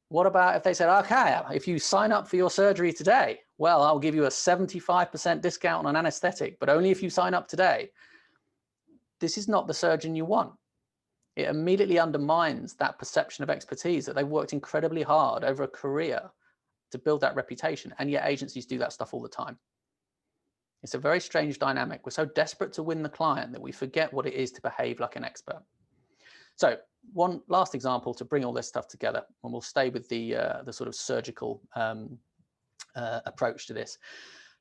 What about if they said, okay, if you sign up for your surgery today, well, I'll give you a 75% discount on anesthetic, but only if you sign up today. This is not the surgeon you want. It immediately undermines that perception of expertise that they've worked incredibly hard over a career to build that reputation. And yet agencies do that stuff all the time. It's a very strange dynamic. We're so desperate to win the client that we forget what it is to behave like an expert. So one last example to bring all this stuff together, and we'll stay with the sort of surgical approach to this.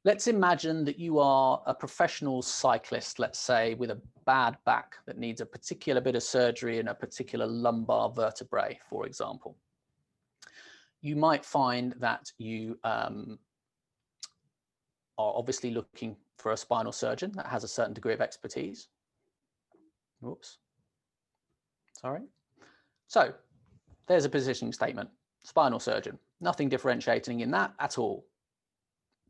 Let's imagine that you are a professional cyclist, let's say, with a bad back that needs a particular bit of surgery in a particular lumbar vertebrae, for example. You might find that you are obviously looking for a spinal surgeon that has a certain degree of expertise. Whoops. Sorry. So there's a positioning statement, spinal surgeon, nothing differentiating in that at all.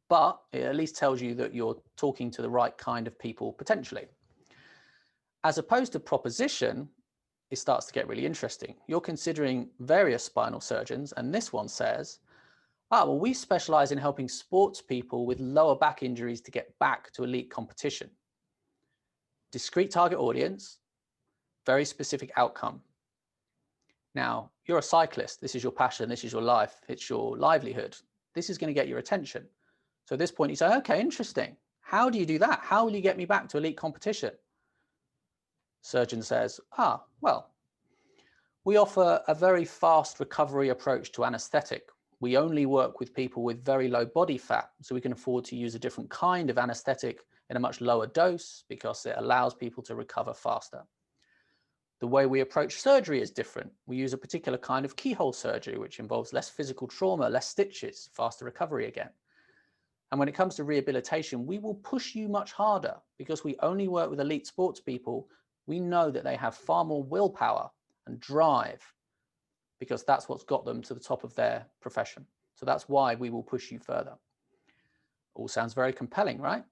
But it at least tells you that you're talking to the right kind of people potentially. As opposed to proposition, it starts to get really interesting. You're considering various spinal surgeons, and this one says, well, we specialize in helping sports people with lower back injuries to get back to elite competition. Discrete target audience, very specific outcome. Now, you're a cyclist. This is your passion. This is your life. It's your livelihood. This is going to get your attention. So at this point, you say, okay, interesting. How do you do that? How will you get me back to elite competition? Surgeon says, well, we offer a very fast recovery approach to anesthetic. We only work with people with very low body fat, so we can afford to use a different kind of anesthetic in a much lower dose because it allows people to recover faster. The way we approach surgery is different. We use a particular kind of keyhole surgery, which involves less physical trauma, less stitches, faster recovery again. And when it comes to rehabilitation, we will push you much harder because we only work with elite sports people. We know that they have far more willpower and drive because that's what's got them to the top of their profession. So that's why we will push you further. All sounds very compelling, right?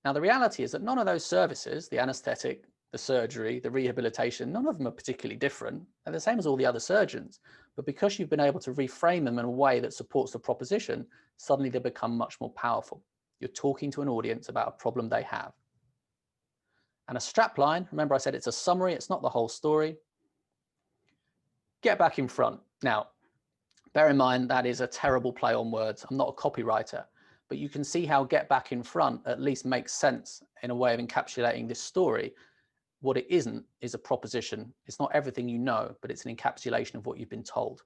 Now, the reality is that none of those services, the anesthetic, the surgery, the rehabilitation, none of them are particularly different. They're the same as all the other surgeons. But because you've been able to reframe them in a way that supports the proposition, suddenly they become much more powerful. You're talking to an audience about a problem they have. And a strapline, remember I said it's a summary, it's not the whole story. Get back in front. Now, bear in mind that is a terrible play on words. I'm not a copywriter, but you can see how get back in front at least makes sense in a way of encapsulating this story. What it isn't is a proposition. It's not everything you know, but it's an encapsulation of what you've been told.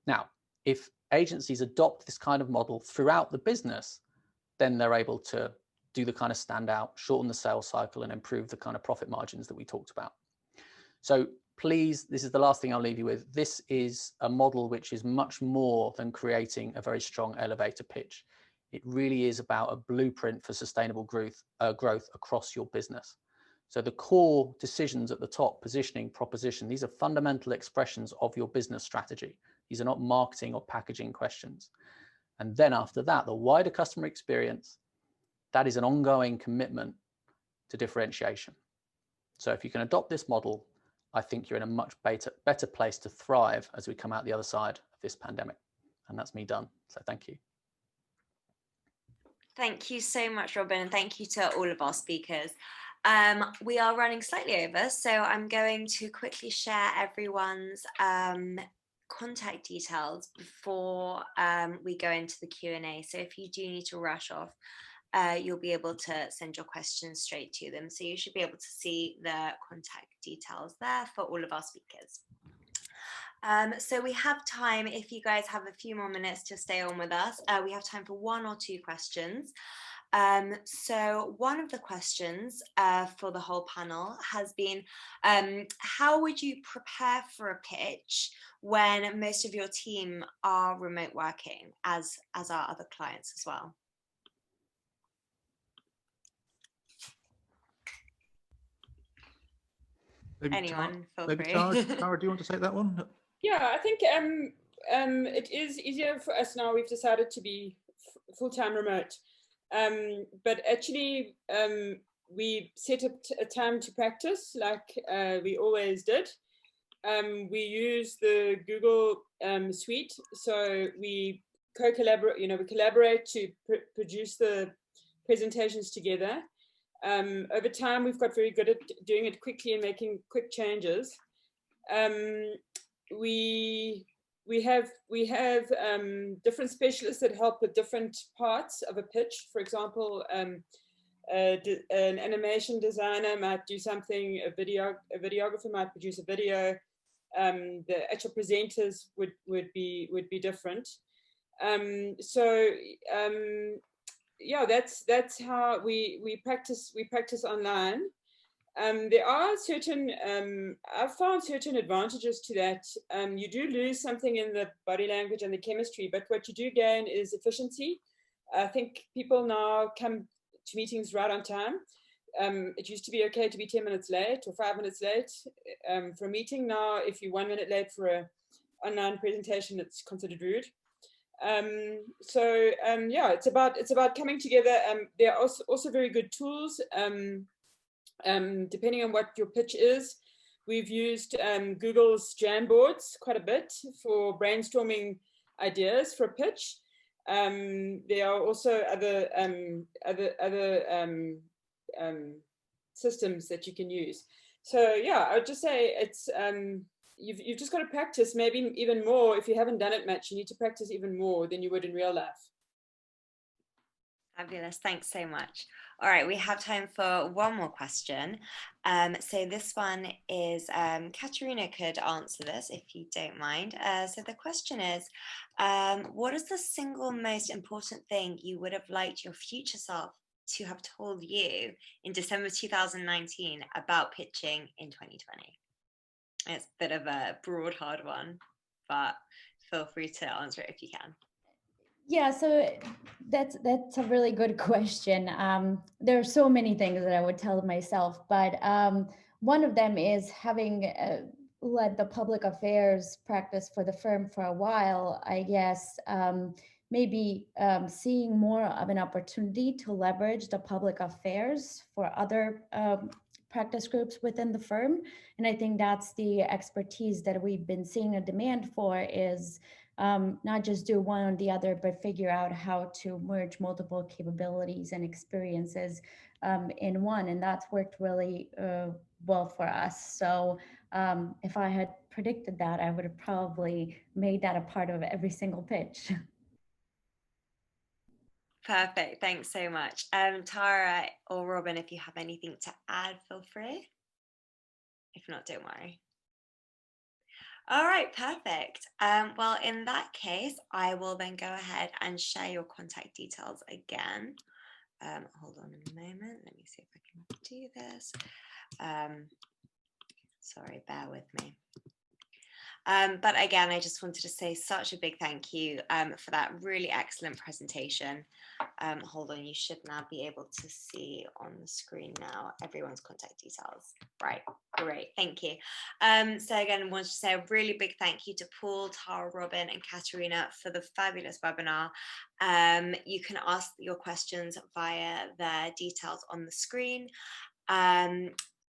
Now, if agencies adopt this kind of model throughout the business, then they're able to do the kind of standout, shorten the sales cycle, and improve the kind of profit margins that we talked about. So please, this is the last thing I'll leave you with. This is a model which is much more than creating a very strong elevator pitch. It really is about a blueprint for sustainable growth across your business. So the core decisions at the top, positioning, proposition, these are fundamental expressions of your business strategy. These are not marketing or packaging questions. And then after that, the wider customer experience, that is an ongoing commitment to differentiation. So if you can adopt this model, I think you're in a much better place to thrive as we come out the other side of this pandemic. And that's me done. So thank you. Thank you so much, Robin, and thank you to all of our speakers. We are running slightly over, so I'm going to quickly share everyone's contact details before we go into the Q&A. So if you do need to rush off, you'll be able to send your questions straight to them. So you should be able to see the contact details there for all of our speakers. So we have time, if you guys have a few more minutes to stay on with us, we have time for 1 or 2 questions. So one of the questions for the whole panel has been, how would you prepare for a pitch when most of your team are remote working, as are other clients as well? Anyone, feel free. Tara, do you want to take that one? Yeah, I think it is easier for us now. We've decided to be full-time remote. But actually, we set a time to practice like we always did. We use the Google suite, so we co-collaborate. We collaborate to produce the presentations together. Over time, we've got very good at doing it quickly and making quick changes. We we have different specialists that help with different parts of a pitch. For example, an animation designer might do something, a videographer might produce a video. The actual presenters would be different. Yeah, that's how we practice online. There are certain, I've found certain advantages to that. You do lose something in the body language and the chemistry, but what you do gain is efficiency. I think people now come to meetings right on time. It used to be okay to be 10 minutes late or 5 minutes late for a meeting. Now, if you're 1 minute late for an online presentation, it's considered rude. Yeah, it's about coming together. There are also very good tools. Depending on what your pitch is, we've used Google's Jamboards quite a bit for brainstorming ideas for a pitch. There are also other systems that you can use. So yeah, I would just say it's you've just got to practice maybe even more. If you haven't done it much, you need to practice even more than you would in real life. Fabulous, thanks so much. All right, we have time for one more question. So this one is, Katarina could answer this if you don't mind. So the question is, what is the single most important thing you would have liked your future self to have told you in December 2019 about pitching in 2020? It's a bit of a broad, hard one, but feel free to answer it if you can. Yeah, so that's a really good question. There are so many things that I would tell myself, but one of them is having led the public affairs practice for the firm for a while, I guess, maybe seeing more of an opportunity to leverage the public affairs for other practice groups within the firm. And I think that's the expertise that we've been seeing a demand for, is not just do one or the other, but figure out how to merge multiple capabilities and experiences in one. And that's worked really well for us. So if I had predicted that, I would have probably made that a part of every single pitch. Perfect, thanks so much. Tara or Robin, if you have anything to add, feel free. If not, don't worry. All right, perfect. Well, in that case, I will then go ahead and share your contact details again. Hold on a moment. Let me see if I can do this. Sorry, bear with me. But again, I just wanted to say such a big thank you for that really excellent presentation. Hold on, you should now be able to see on the screen now everyone's contact details. Right, great, thank you. So again, I wanted to say a really big thank you to Paul, Tara, Robin and Katarina for the fabulous webinar. You can ask your questions via the details on the screen.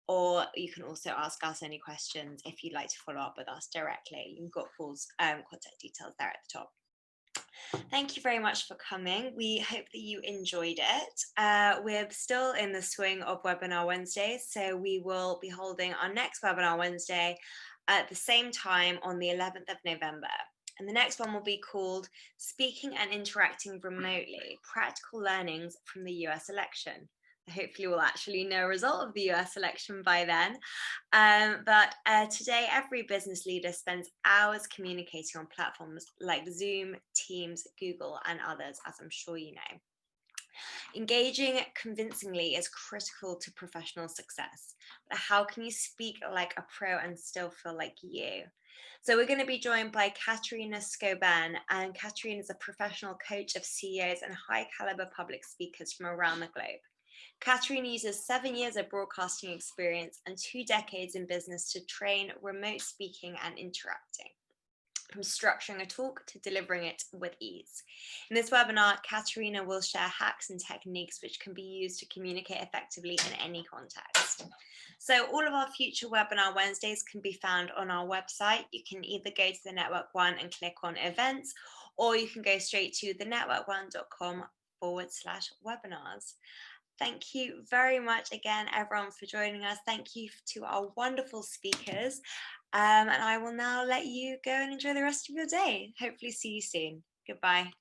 Or you can also ask us any questions if you'd like to follow up with us directly. You've got Paul's contact details there at the top. Thank you very much for coming. We hope that you enjoyed it. We're still in the swing of Webinar Wednesdays, so we will be holding our next Webinar Wednesday at the same time on the 11th of November. And the next one will be called Speaking and Interacting Remotely, Practical Learnings from the US Election. Hopefully we'll actually know a result of the US election by then. But today, every business leader spends hours communicating on platforms like Zoom, Teams, Google, and others, as I'm sure you know. Engaging convincingly is critical to professional success. But how can you speak like a pro and still feel like you? So we're going to be joined by Katarina Scoban, and Katarina is a professional coach of CEOs and high caliber public speakers from around the globe. Katarina uses 7 years of broadcasting experience and 2 decades in business to train remote speaking and interacting, from structuring a talk to delivering it with ease. In this webinar, Katarina will share hacks and techniques which can be used to communicate effectively in any context. So all of our future Webinar Wednesdays can be found on our website. You can either go to the Network One and click on events, or you can go straight to thenetworkone.com/webinars. Thank you very much again, everyone, for joining us. Thank you to our wonderful speakers. And I will now let you go and enjoy the rest of your day. Hopefully see you soon. Goodbye.